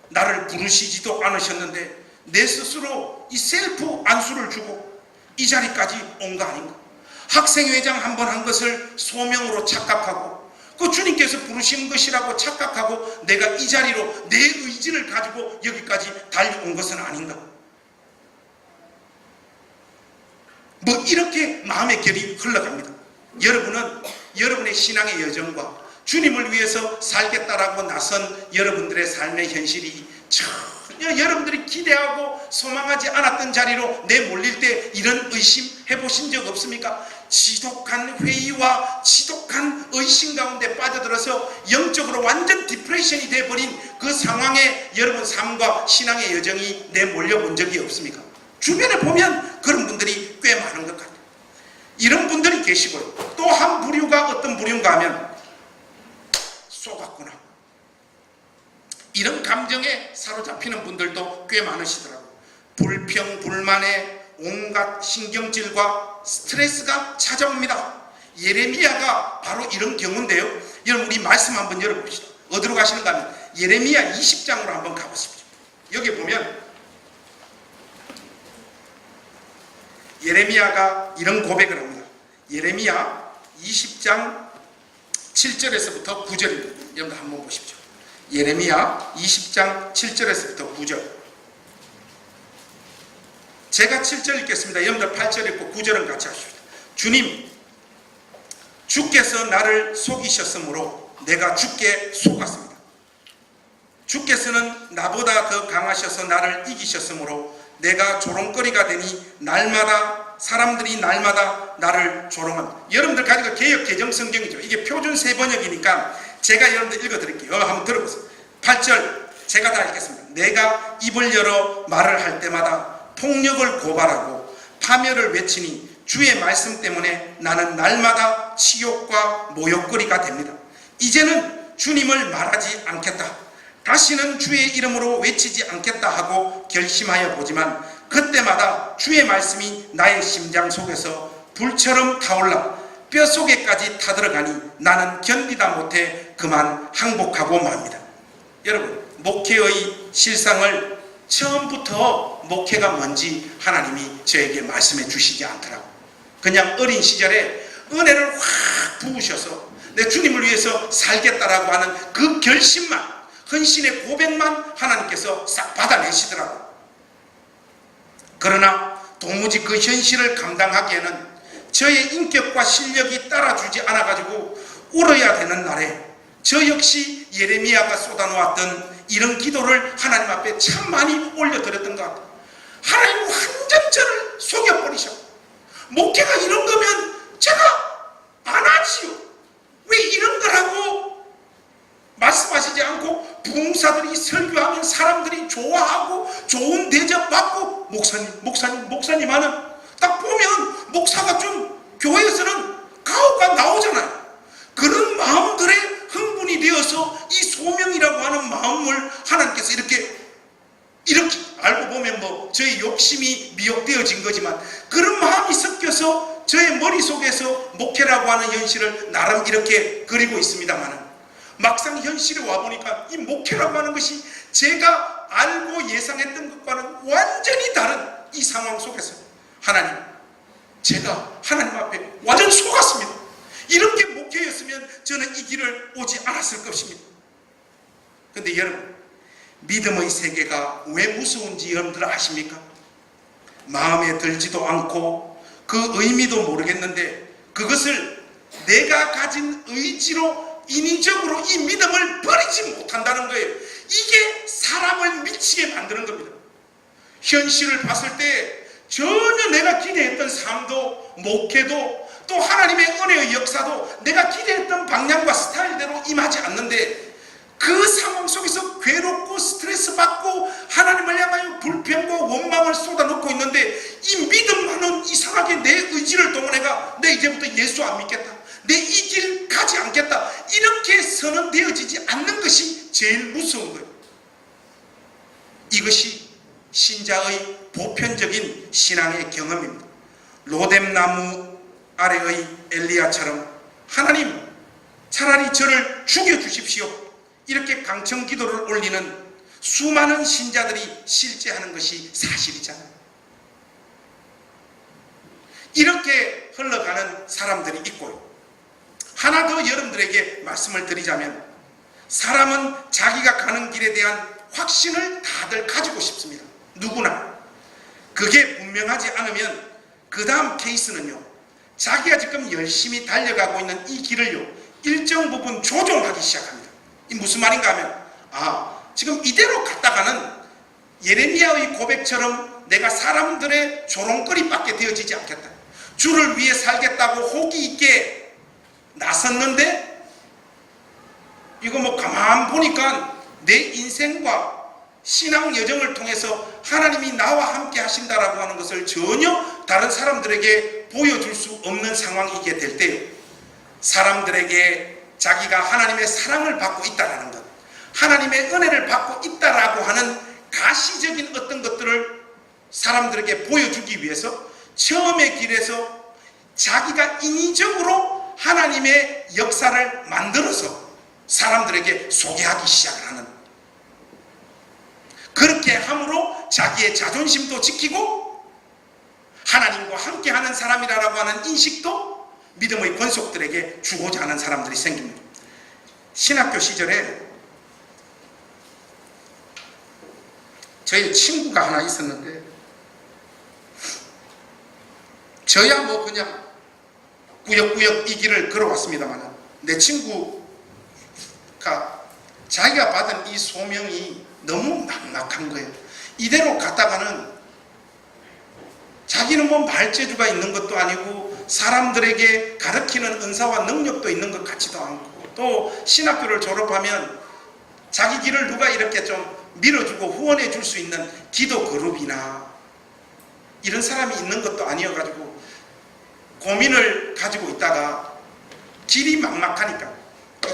나를 부르시지도 않으셨는데 내 스스로 이 셀프 안수를 주고 이 자리까지 온 거 아닌가. 학생회장 한 번 한 것을 소명으로 착각하고, 그 주님께서 부르신 것이라고 착각하고 내가 이 자리로 내 의지를 가지고 여기까지 달려온 것은 아닌가. 뭐 이렇게 마음의 결이 흘러갑니다. 여러분은 여러분의 신앙의 여정과 주님을 위해서 살겠다라고 나선 여러분들의 삶의 현실이 전혀 여러분들이 기대하고 소망하지 않았던 자리로 내몰릴 때 이런 의심 해보신 적 없습니까? 지독한 회의와 지독한 의심 가운데 빠져들어서 영적으로 완전 디프레션이 돼버린 그 상황에 여러분 삶과 신앙의 여정이 내몰려 본 적이 없습니까? 주변에 보면 그런 분들이 꽤 많은 것 같아요. 이런 분들이 계시고요. 또 한 부류가 어떤 부류인가 하면, 속았구나, 이런 감정에 사로잡히는 분들도 꽤 많으시더라고요. 불평, 불만에 온갖 신경질과 스트레스가 찾아옵니다. 예레미야가 바로 이런 경우인데요. 여러분, 우리 말씀 한번 열어봅시다. 어디로 가시는가 하면 예레미야 20장으로 한번 가보십시오. 여기 보면 예레미야가 이런 고백을 합니다. 예레미야 20장 7절에서부터 9절입니다. 여러분 한번 보십시오. 예레미야 20장 7절에서부터 9절. 제가 7절 읽겠습니다. 여러분들 8절 읽고 9절은 같이 하십시오. 주님, 주께서 나를 속이셨으므로 내가 주께 속았습니다. 주께서는 나보다 더 강하셔서 나를 이기셨으므로 내가 조롱거리가 되니 사람들이 날마다 나를 조롱한. 여러분들 가지고 개역 개정 성경이죠. 이게 표준 세번역이니까 제가 여러분들 읽어드릴게요. 한번 들어보세요. 8절 제가 다 읽겠습니다. 내가 입을 열어 말을 할 때마다 폭력을 고발하고 파멸을 외치니 주의 말씀 때문에 나는 날마다 치욕과 모욕거리가 됩니다. 이제는 주님을 말하지 않겠다, 다시는 주의 이름으로 외치지 않겠다 하고 결심하여 보지만 그때마다 주의 말씀이 나의 심장 속에서 불처럼 타올라 뼛속에까지 타들어가니 나는 견디다 못해 그만 항복하고 맙니다. 여러분, 목회의 실상을 처음부터 목회가 뭔지 하나님이 저에게 말씀해 주시지 않더라고요. 그냥 어린 시절에 은혜를 확 부으셔서 내 주님을 위해서 살겠다라고 하는 그 결심만, 헌신의 고백만 하나님께서 싹 받아내시더라고요. 그러나 도무지 그 현실을 감당하기에는 저의 인격과 실력이 따라주지 않아가지고 울어야 되는 날에 저 역시 예레미야가 쏟아놓았던 이런 기도를 하나님 앞에 참 많이 올려드렸던 것 같아요. 하나님 완전 저를 속여버리셨고, 목회가 이런 거면 제가 안 하지요. 왜 이런 거라고 말씀하시지 않고 부흥사들이 설교하면 사람들이 좋아하고 좋은 대접받고 목사님 하는, 딱 보면 목사가 좀 교회에서는 가오가 나오잖아요. 그런 마음들의 흥분이 일꾼이 되어서 이 소명이라고 하는 마음을 하나님께서 이렇게 알고 보면 뭐 저의 욕심이 미혹되어진 거지만 그런 마음이 섞여서 저의 머릿속에서 목회라고 하는 현실을 나름 이렇게 그리고 있습니다만 막상 현실에 와보니까 이 목회라고 하는 것이 제가 알고 예상했던 것과는 완전히 다른 이 상황 속에서 하나님, 제가 하나님 앞에 완전 속았습니다. 이렇게 목회였으면 저는 이 길을 오지 않았을 것입니다. 그런데 여러분, 믿음의 세계가 왜 무서운지 여러분들 아십니까? 마음에 들지도 않고 그 의미도 모르겠는데 그것을 내가 가진 의지로 인위적으로 이 믿음을 버리지 못한다는 거예요. 이게 사람을 미치게 만드는 겁니다. 현실을 봤을 때 전혀 내가 기대했던 삶도 목회도 또 하나님의 은혜의 역사도 내가 기대했던 방향과 스타일대로 임하지 않는데 그 상황 속에서 괴롭고 스트레스 받고 하나님을 향하여 불평과 원망을 쏟아놓고 있는데 이 믿음만은 이상하게 내 의지를 동원해가 내 이제부터 예수 안 믿겠다, 내 이 길 가지 않겠다, 이렇게 선언되어지지 않는 것이 제일 무서운 거예요. 이것이 신자의 보편적인 신앙의 경험입니다. 로뎀나무 아래의 엘리야처럼 하나님 차라리 저를 죽여주십시오, 이렇게 강청 기도를 올리는 수많은 신자들이 실제 하는 것이 사실이잖아요. 이렇게 흘러가는 사람들이 있고요. 하나 더 여러분들에게 말씀을 드리자면 사람은 자기가 가는 길에 대한 확신을 다들 가지고 싶습니다. 누구나. 그게 분명하지 않으면 그 다음 케이스는요, 자기가 지금 열심히 달려가고 있는 이 길을요 일정 부분 조종하기 시작합니다. 이 무슨 말인가 하면 지금 이대로 갔다가는 예레미야의 고백처럼 내가 사람들의 조롱거리밖에 되어지지 않겠다, 주를 위해 살겠다고 호기 있게 나섰는데 이거 뭐 가만 보니까 내 인생과 신앙 여정을 통해서 하나님이 나와 함께 하신다라고 하는 것을 전혀 다른 사람들에게 보여줄 수 없는 상황이게 될 때요, 사람들에게 자기가 하나님의 사랑을 받고 있다라는 것, 하나님의 은혜를 받고 있다라고 하는 가시적인 어떤 것들을 사람들에게 보여주기 위해서 처음의 길에서 자기가 인위적으로 하나님의 역사를 만들어서 사람들에게 소개하기 시작을 하는, 그렇게 함으로 자기의 자존심도 지키고 하나님과 함께하는 사람이라고 하는 인식도 믿음의 권속들에게 주고자 하는 사람들이 생깁니다. 신학교 시절에 저희 친구가 하나 있었는데 저야 뭐 그냥 꾸역꾸역 이 길을 걸어왔습니다만 내 친구가 자기가 받은 이 소명이 너무 막막한 거예요. 이대로 갔다가는 자기는 뭐 말재주가 있는 것도 아니고 사람들에게 가르치는 은사와 능력도 있는 것 같지도 않고 또 신학교를 졸업하면 자기 길을 누가 이렇게 좀 밀어주고 후원해 줄 수 있는 기도 그룹이나 이런 사람이 있는 것도 아니어가지고 고민을 가지고 있다가 길이 막막하니까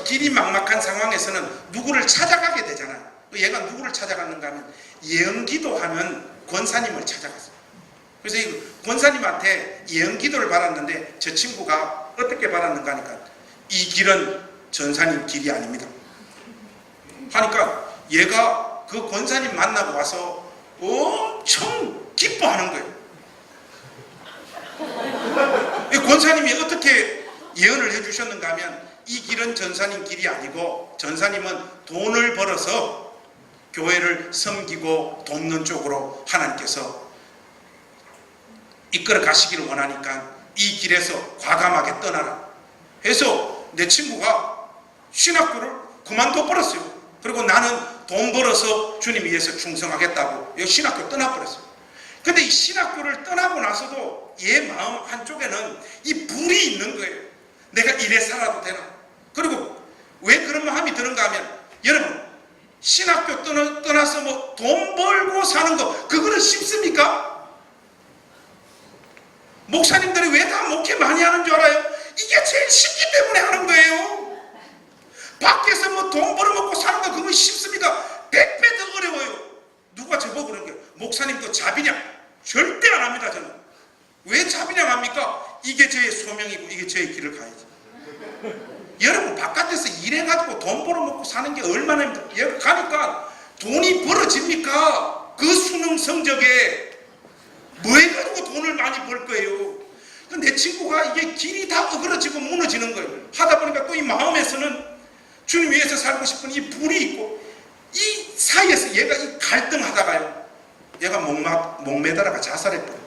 길이 막막한 상황에서는 누구를 찾아가게 되잖아요. 얘가 누구를 찾아갔는가 하면 예언기도하는 권사님을 찾아갔어요. 그래서 이 권사님한테 예언기도를 받았는데 저 친구가 어떻게 받았는가 하니까 이 길은 전사님 길이 아닙니다 하니까 얘가 그 권사님 만나고 와서 엄청 기뻐하는 거예요. 이 권사님이 어떻게 예언을 해주셨는가 하면 이 길은 전사님 길이 아니고 전사님은 돈을 벌어서 교회를 섬기고 돕는 쪽으로 하나님께서 이끌어 가시기를 원하니까 이 길에서 과감하게 떠나라 해서 내 친구가 신학교를 그만둬 버렸어요. 그리고 나는 돈 벌어서 주님 위해서 충성하겠다고 이 신학교 떠나버렸어요. 근데 이 신학교를 떠나고 나서도 얘 마음 한쪽에는 이 불이 있는 거예요. 내가 이래 살아도 되나? 그리고 왜 그런 마음이 드는가 하면 여러분 신학교 떠나서 뭐 돈 벌고 사는 거 그거는 쉽습니까? 목사님들이 왜 다 목회 많이 하는 줄 알아요? 이게 제일 쉽기 때문에 하는 거예요. 밖에서 뭐 돈 벌어먹고 사는 거 그거 쉽습니까? 100배 더 어려워요. 누가 저보고 그런 거예요. 목사님도 자비냥 절대 안 합니다. 저는. 왜 자비냥 합니까? 이게 저의 소명이고 이게 저의 길을 가야지. 여러분 바깥에서 일해가지고 돈 벌어먹고 사는 게 얼마나 힘들까? 여기 가니까 돈이 벌어집니까? 그 수능 성적에 뭐 해가지고 돈을 많이 벌 거예요. 내 친구가 이게 길이 다 어그러지고 무너지는 거예요. 하다 보니까 또 이 마음에서는 주님 위해서 살고 싶은 이 불이 있고 이 사이에서 얘가 이 갈등하다가요, 얘가 목매달아가 자살했거든요.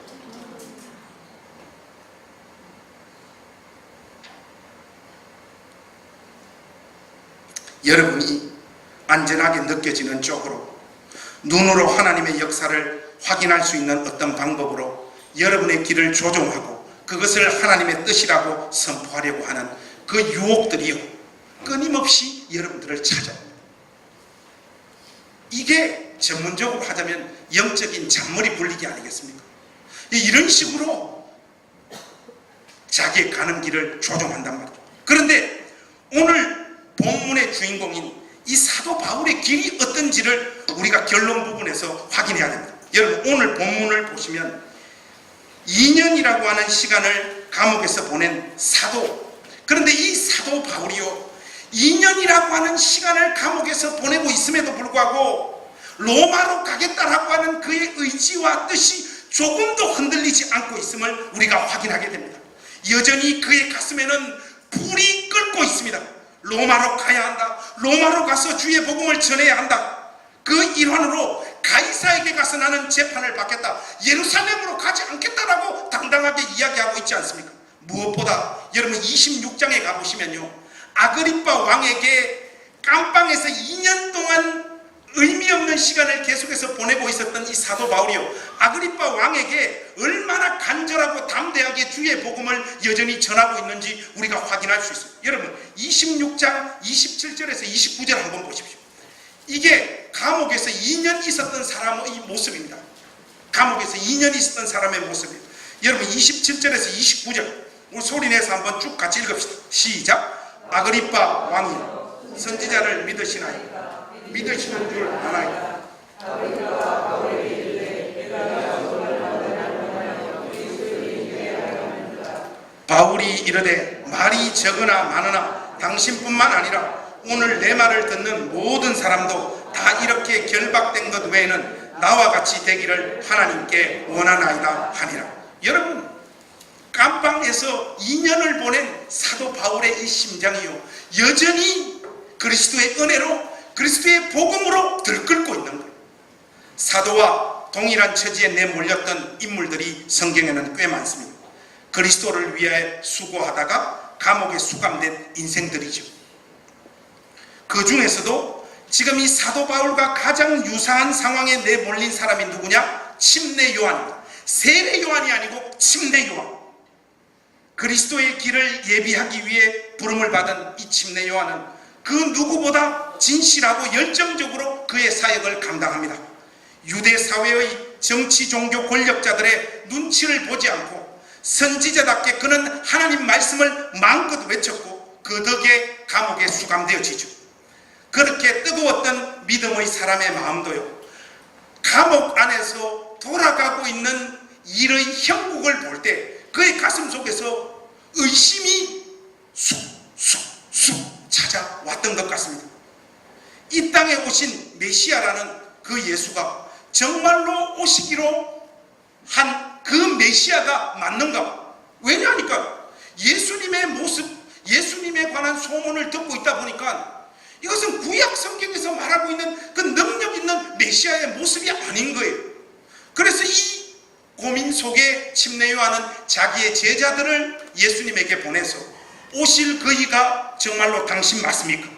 여러분이 안전하게 느껴지는 쪽으로, 눈으로 하나님의 역사를 확인할 수 있는 어떤 방법으로 여러분의 길을 조종하고 그것을 하나님의 뜻이라고 선포하려고 하는 그 유혹들이요, 끊임없이 여러분들을 찾아옵니다. 이게 전문적으로 하자면 영적인 잔머리 굴리기 아니겠습니까? 이런 식으로 자기의 가는 길을 조종한단 말이죠. 그런데 오늘 본문의 주인공인 이 사도 바울의 길이 어떤지를 우리가 결론 부분에서 확인해야 됩니다. 여러분 오늘 본문을 보시면 2년이라고 하는 시간을 감옥에서 보낸 사도, 그런데 이 사도 바울이요 2년이라고 하는 시간을 감옥에서 보내고 있음에도 불구하고 로마로 가겠다라고 하는 그의 의지와 뜻이 조금도 흔들리지 않고 있음을 우리가 확인하게 됩니다. 여전히 그의 가슴에는 불이 끓고 있습니다. 로마로 가야 한다. 로마로 가서 주의 복음을 전해야 한다. 그 일환으로 가이사에게 가서 나는 재판을 받겠다. 예루살렘으로 가지 않겠다라고 당당하게 이야기하고 있지 않습니까? 무엇보다 여러분 26장에 가보시면요, 아그리빠 왕에게 깜빵에서 2년 동안 의미 없는 시간을 계속해서 보내고 있었던 이 사도 바울이요, 아그리빠 왕에게 얼마나 간절하고 담대하게 주의 복음을 여전히 전하고 있는지 우리가 확인할 수 있어요. 여러분 26장 27절에서 29절 한번 보십시오. 이게 감옥에서 2년 있었던 사람의 모습입니다. 감옥에서 2년 있었던 사람의 모습이에요. 여러분 27절에서 29절 우리 소리내서 한번 쭉 같이 읽읍시다. 시작. 아그리빠 왕이 선지자를 믿으시나이까? 믿으시는 줄 아나이까? 바울이 이르되 말이 적으나 많으나 당신뿐만 아니라 오늘 내 말을 듣는 모든 사람도 다 이렇게 결박된 것 외에는 나와 같이 되기를 하나님께 원하나이다 하니라. 여러분 감방에서 2년을 보낸 사도 바울의 이 심장이요 여전히 그리스도의 은혜로 그리스도의 복음으로 들끓고 있는 거예요. 사도와 동일한 처지에 내몰렸던 인물들이 성경에는 꽤 많습니다. 그리스도를 위해 수고하다가 감옥에 수감된 인생들이죠. 그 중에서도 지금 이 사도 바울과 가장 유사한 상황에 내몰린 사람이 누구냐? 침례 요한입니다. 세례 요한이 아니고 침례 요한. 그리스도의 길을 예비하기 위해 부름을 받은 이 침례 요한은 그 누구보다 진실하고 열정적으로 그의 사역을 감당합니다. 유대 사회의 정치 종교 권력자들의 눈치를 보지 않고 선지자답게 그는 하나님 말씀을 마음껏 외쳤고 그 덕에 감옥에 수감되어지죠. 그렇게 뜨거웠던 믿음의 사람의 마음도요, 감옥 안에서 돌아가고 있는 일의 형국을 볼 때 그의 가슴 속에서 의심이 쑥 찾아왔던 것 같습니다. 이 땅에 오신 메시아라는 그 예수가 정말로 오시기로 한 그 메시아가 맞는가? 왜냐하니까 예수님의 모습, 예수님에 관한 소문을 듣고 있다 보니까 이것은 구약 성경에서 말하고 있는 그 능력 있는 메시아의 모습이 아닌 거예요. 그래서 이 고민 속에 침례 요한은 자기의 제자들을 예수님에게 보내서 오실 그이가 정말로 당신 맞습니까?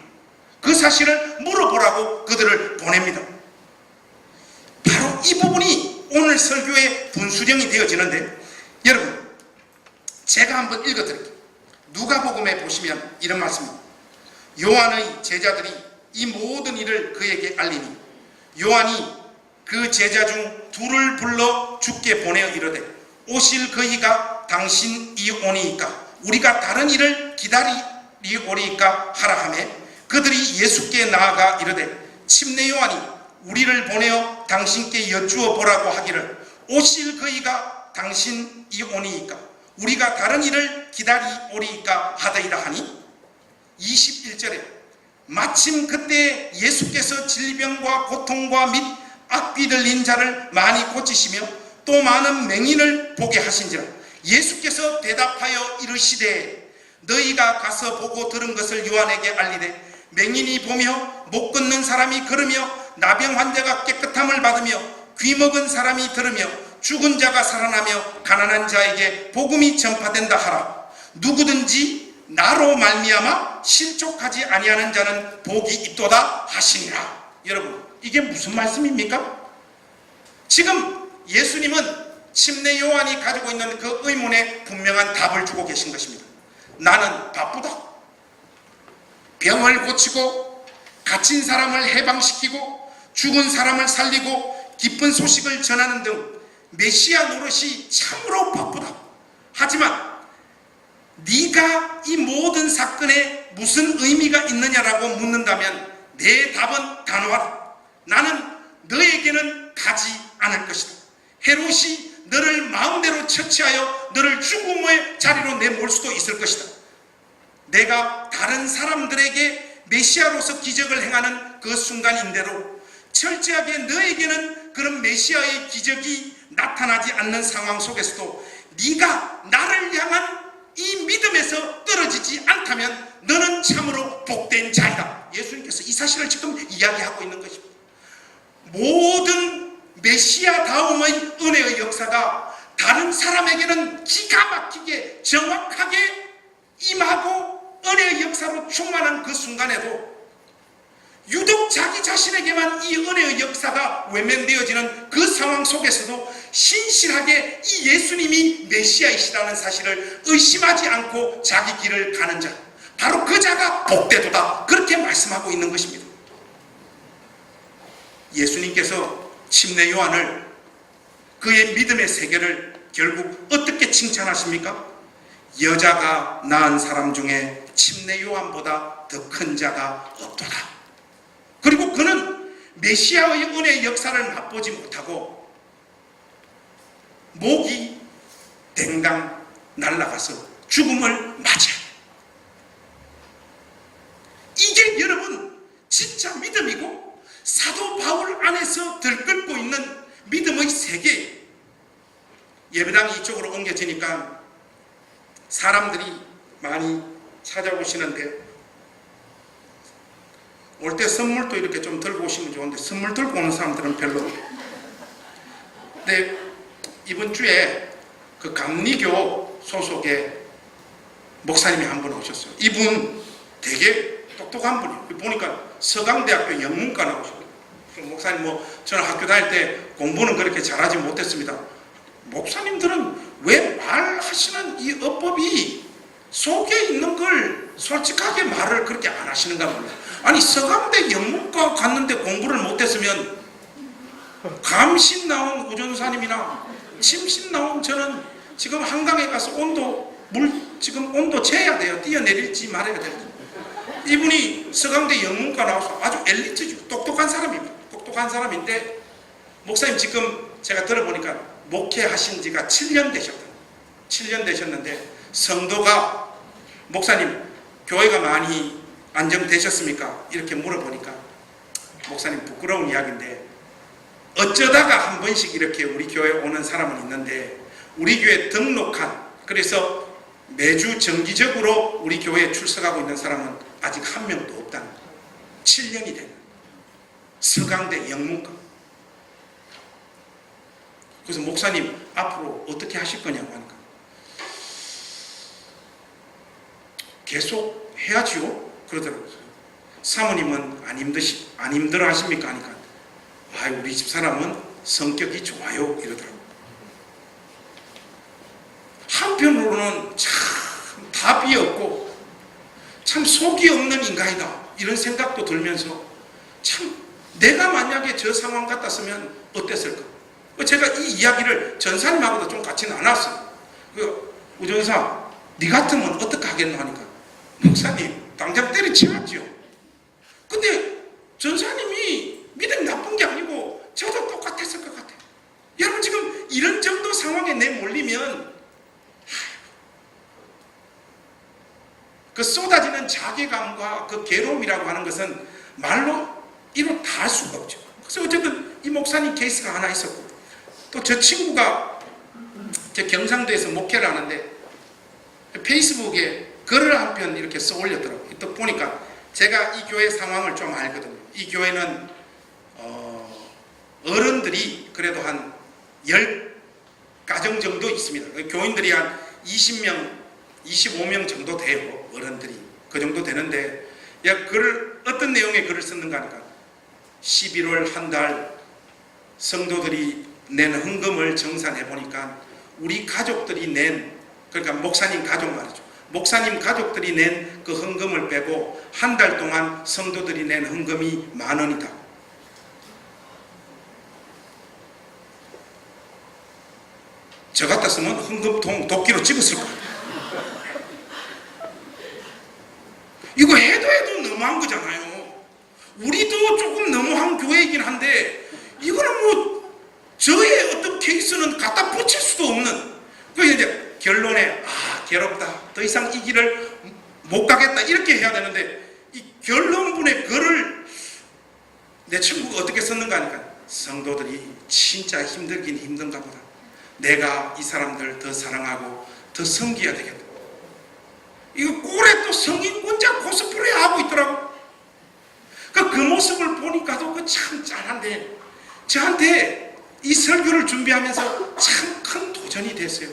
그 사실을 물어보라고 그들을 보냅니다. 바로 이 부분이 오늘 설교의 분수령이 되어지는데, 여러분 제가 한번 읽어드릴게요. 누가복음에 보시면 이런 말씀입니다. 요한의 제자들이 이 모든 일을 그에게 알리니 요한이 그 제자 중 둘을 불러 주께 보내어 이르되 오실 그이가 당신이 오니이까 우리가 다른 일을 기다리오리이까 하라 하매 그들이 예수께 나아가 이르되 침례 요한이 우리를 보내어 당신께 여쭈어 보라고 하기를 오실 그이가 당신이 오니이까 우리가 다른 이를 기다리오리이까 하더이다 하니 21절에 마침 그때 예수께서 질병과 고통과 및 악귀 들린 자를 많이 고치시며 또 많은 맹인을 보게 하신지라 예수께서 대답하여 이르시되 너희가 가서 보고 들은 것을 요한에게 알리되 맹인이 보며 못 걷는 사람이 걸으며 나병 환자가 깨끗함을 받으며 귀 먹은 사람이 들으며 죽은 자가 살아나며 가난한 자에게 복음이 전파된다 하라. 누구든지 나로 말미암아 실족하지 아니하는 자는 복이 있도다 하시니라. 여러분, 이게 무슨 말씀입니까? 지금 예수님은 침례 요한이 가지고 있는 그 의문에 분명한 답을 주고 계신 것입니다. 나는 바쁘다. 병을 고치고 갇힌 사람을 해방시키고 죽은 사람을 살리고 기쁜 소식을 전하는 등 메시아 노릇이 참으로 바쁘다. 하지만 네가 이 모든 사건에 무슨 의미가 있느냐라고 묻는다면 내 답은 단호하다. 나는 너에게는 가지 않을 것이다. 헤롯이 너를 마음대로 처치하여 너를 죽음의 자리로 내몰 수도 있을 것이다. 내가 다른 사람들에게 메시아로서 기적을 행하는 그 순간인대로 철저하게 너에게는 그런 메시아의 기적이 나타나지 않는 상황 속에서도 네가 나를 향한 이 믿음에서 떨어지지 않다면 너는 참으로 복된 자이다. 예수님께서 이 사실을 지금 이야기하고 있는 것입니다. 모든 메시아다움의 은혜의 역사가 다른 사람에게는 기가 막히게 정확하게 임하고 은혜의 역사로 충만한 그 순간에도 유독 자기 자신에게만 이 은혜의 역사가 외면되어지는 그 상황 속에서도 신실하게 이 예수님이 메시아이시라는 사실을 의심하지 않고 자기 길을 가는 자, 바로 그 자가 복되도다. 그렇게 말씀하고 있는 것입니다. 예수님께서 침례 요한을 그의 믿음의 세계를 결국 어떻게 칭찬하십니까? 여자가 낳은 사람 중에 침례 요한보다 더 큰 자가 없도다. 그리고 그는 메시아의 은혜의 역사를 맛보지 못하고 목이 댕강 날아가서 죽음을 맞이합니다. 이게 여러분 진짜 믿음이고 사도 바울 안에서 들끓고 있는 믿음의 세계. 예배당이 이쪽으로 옮겨지니까 사람들이 많이 찾아오시는데 올 때 선물도 이렇게 좀 들고 오시면 좋은데 선물 들고 오는 사람들은 별로. 근데 이번 주에 그 감리교 소속의 목사님이 한 분 오셨어요. 이분 되게 똑똑한 분이에요. 보니까 서강대학교 영문과 나오셨어요. 목사님 저는 학교 다닐 때 공부는 그렇게 잘하지 못했습니다. 목사님들은 왜 말하시는 이 어법이 속에 있는 걸 솔직하게 말을 그렇게 안 하시는가 몰라요. 아니 서강대 영문과 갔는데 공부를 못했으면 감신 나온 우전사님이나 침신 나온 저는 지금 한강에 가서 지금 온도 재야 돼요. 뛰어내릴지 말아야 돼요. 이분이 서강대 영문과 나와서 아주 엘리트죠. 똑똑한 사람입니다. 똑똑한 사람인데 목사님 지금 제가 들어보니까 목회하신 지가 7년 되셨다. 7년 되셨는데 성도가 목사님 교회가 많이 안정되셨습니까? 이렇게 물어보니까 목사님 부끄러운 이야기인데 어쩌다가 한 번씩 이렇게 우리 교회에 오는 사람은 있는데 우리 교회에 등록한 그래서 매주 정기적으로 우리 교회에 출석하고 있는 사람은 아직 한 명도 없다는 거예요. 7년이 된 서강대 영문과. 그래서 목사님 앞으로 어떻게 하실 거냐고 하니까 계속 해야지요 그러더라고요. 사모님은 안 힘들어 하십니까? 하니까 우리 집사람은 성격이 좋아요 이러더라고요. 한편으로는 참 답이 없고 참 속이 없는 인간이다 이런 생각도 들면서 참 내가 만약에 저 상황 같았으면 어땠을까? 제가 이 이야기를 전사님하고도 좀 같이 나눴어요. 우전사 네 같으면 어떻게 하겠노 하니까 목사님 당장 때려치웠죠. 전사님이 믿음이 나쁜 게 아니고 저도 똑같았을 것 같아요. 여러분 지금 이런 정도 상황에 내몰리면 그 쏟아지는 자괴감과 그 괴로움이라고 하는 것은 말로 이루 다 할 수가 없죠. 그래서 어쨌든 이 목사님 케이스가 하나 있었고, 또 저 친구가 저 경상도에서 목회를 하는데 페이스북에 글을 한 편 이렇게 써 올렸더라고요. 또 보니까 제가 이 교회 상황을 좀 알거든요. 이 교회는 어른들이 그래도 한 10가정 정도 있습니다. 교인들이 한 20명, 25명 정도 돼요. 어른들이. 그 정도 되는데, 글을, 어떤 내용의 글을 썼는가 하니까 11월 한 달 성도들이 낸 헌금을 정산해 보니까 우리 가족들이 낸, 그러니까 목사님 가족 말이죠. 목사님 가족들이 낸 그 헌금을 빼고 한 달 동안 성도들이 낸 헌금이 10,000원이다. 저 같았으면 헌금통 도끼로 찍었을 거예요. 이거 해도 너무한 거잖아요. 우리도 조금 너무한 교회이긴 한데 이거는 뭐 저의 어떤 케이스는 갖다 붙일 수도 없는, 그래서 이제 결론에 괴롭다, 더 이상 이 길을 못 가겠다 이렇게 해야 되는데, 이 결론분의 글을 내 친구가 어떻게 썼는가 하니까 성도들이 진짜 힘들긴 힘든가 보다. 내가 이 사람들 더 사랑하고 더 섬겨야 되겠다. 이거 꼴에 또 성인군자 코스프레 하고 있더라고. 그 모습을 보니까도 그 참 짠한데, 저한테 이 설교를 준비하면서 참 큰 도전이 됐어요.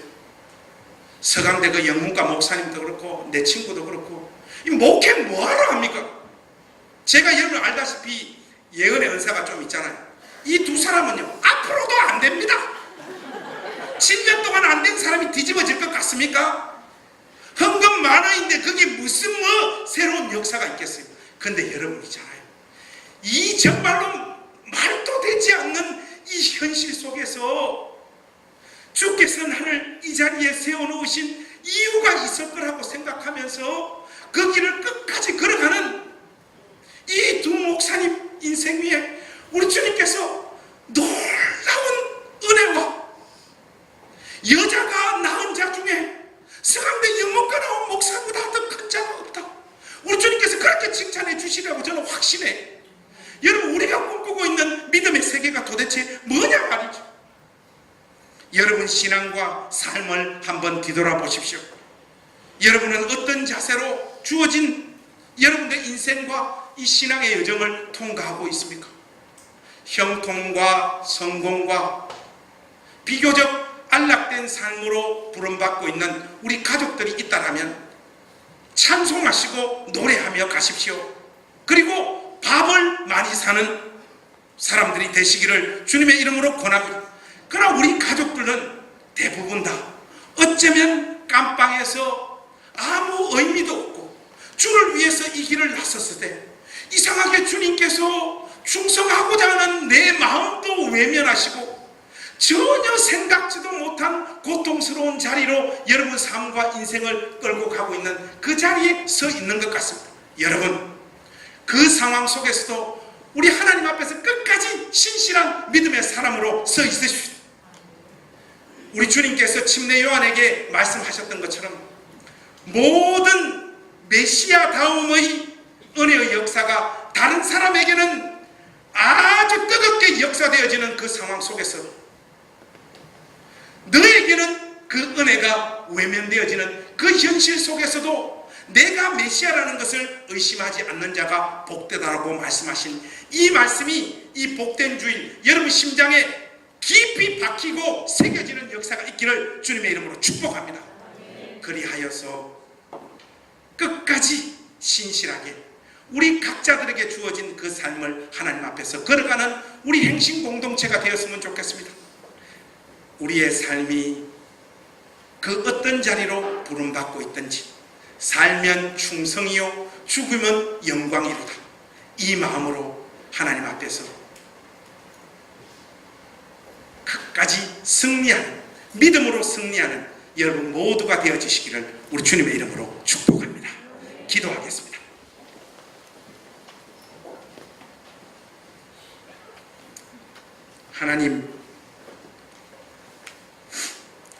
서강대 그 영문과 목사님도 그렇고 내 친구도 그렇고, 이 목회 뭐하러 합니까? 제가 여러분 알다시피 예언의 은사가 좀 있잖아요. 이 두 사람은요 앞으로도 안 됩니다. 7년 동안 안 된 사람이 뒤집어질 것 같습니까? 헌금 10,000원인데 그게 무슨 뭐 새로운 역사가 있겠어요. 근데 여러분 있잖아요, 이 정말로 말도 되지 않는 이 현실 속에서 주께서 나를 이 자리에 세워놓으신 이유가 있을 거라고 생각하면서 그 길을 끝까지 걸어가는 이 두 목사님 인생 위에 우리 주님께서 놀라운 은혜와, 여자가 낳은 자 중에 서강대 영문과 나온 목사보다 더 큰 자가 없다, 우리 주님께서 그렇게 칭찬해 주시라고 저는 확신해. 여러분 우리가 꿈꾸고 있는 믿음의 세계가 도대체 뭐냐 말이죠. 여러분 신앙과 삶을 한번 뒤돌아보십시오. 여러분은 어떤 자세로 주어진 여러분의 인생과 이 신앙의 여정을 통과하고 있습니까? 형통과 성공과 비교적 안락된 삶으로 부름받고 있는 우리 가족들이 있다라면 찬송하시고 노래하며 가십시오. 그리고 밥을 많이 사는 사람들이 되시기를 주님의 이름으로 권합니다. 그러나 우리 가족들은 대부분 다 어쩌면 깜빵에서 아무 의미도 없고 주를 위해서 이 길을 나섰을 때 이상하게 주님께서 충성하고자 하는 내 마음도 외면하시고 전혀 생각지도 못한 고통스러운 자리로 여러분 삶과 인생을 끌고 가고 있는 그 자리에 서 있는 것 같습니다. 여러분 그 상황 속에서도 우리 하나님 앞에서 끝까지 신실한 믿음의 사람으로 서 있으십시오. 우리 주님께서 침례 요한에게 말씀하셨던 것처럼 모든 메시아다움의 은혜의 역사가 다른 사람에게는 아주 뜨겁게 역사되어지는 그 상황 속에서 너에게는 그 은혜가 외면되어지는 그 현실 속에서도 내가 메시아라는 것을 의심하지 않는 자가 복되다라고 말씀하신 이 말씀이, 이 복된 주일 여러분 심장에 깊이 박히고 새겨지는 역사가 있기를 주님의 이름으로 축복합니다. 그리하여서 끝까지 신실하게 우리 각자들에게 주어진 그 삶을 하나님 앞에서 걸어가는 우리 행신 공동체가 되었으면 좋겠습니다. 우리의 삶이 그 어떤 자리로 부름받고 있든지 살면 충성이요 죽으면 영광이로다, 이 마음으로 하나님 앞에서 끝까지 승리하는, 믿음으로 승리하는 여러분 모두가 되어지시기를 우리 주님의 이름으로 축복합니다. 기도하겠습니다. 하나님,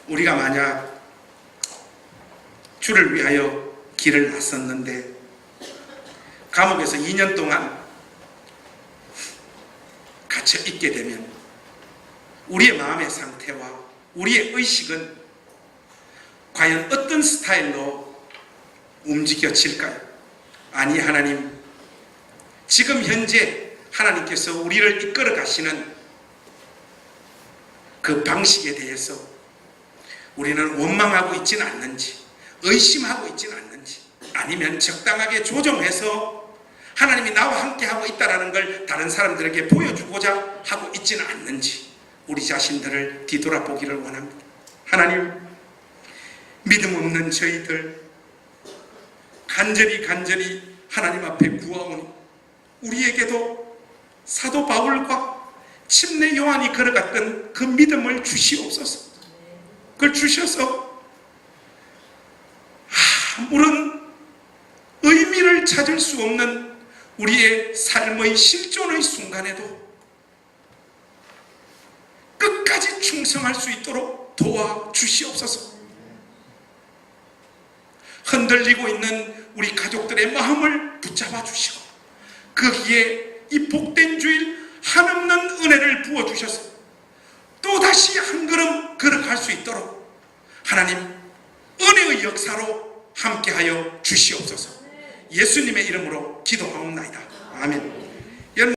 우리가 만약 주를 위하여 길을 나섰는데 감옥에서 2년 동안 갇혀 있게 되면 우리의 마음의 상태와 우리의 의식은 과연 어떤 스타일로 움직여질까요? 아니, 하나님, 지금 현재 하나님께서 우리를 이끌어 가시는 그 방식에 대해서 우리는 원망하고 있지는 않는지, 의심하고 있지는 않는지, 아니면 적당하게 조정해서 하나님이 나와 함께 하고 있다는 걸 다른 사람들에게 보여주고자 하고 있지는 않는지 우리 자신들을 뒤돌아보기를 원합니다. 하나님, 믿음 없는 저희들 간절히 하나님 앞에 구하오니 우리에게도 사도 바울과 침례 요한이 걸어갔던 그 믿음을 주시옵소서. 그걸 주셔서 아무런 의미를 찾을 수 없는 우리의 삶의 실존의 순간에도 끝까지 충성할 수 있도록 도와주시옵소서. 흔들리고 있는 우리 가족들의 마음을 붙잡아 주시고 거기에 이 복된 주일 한없는 은혜를 부어주셔서 또다시 한 걸음 걸어갈 수 있도록 하나님 은혜의 역사로 함께하여 주시옵소서. 예수님의 이름으로 기도하옵나이다. 아멘.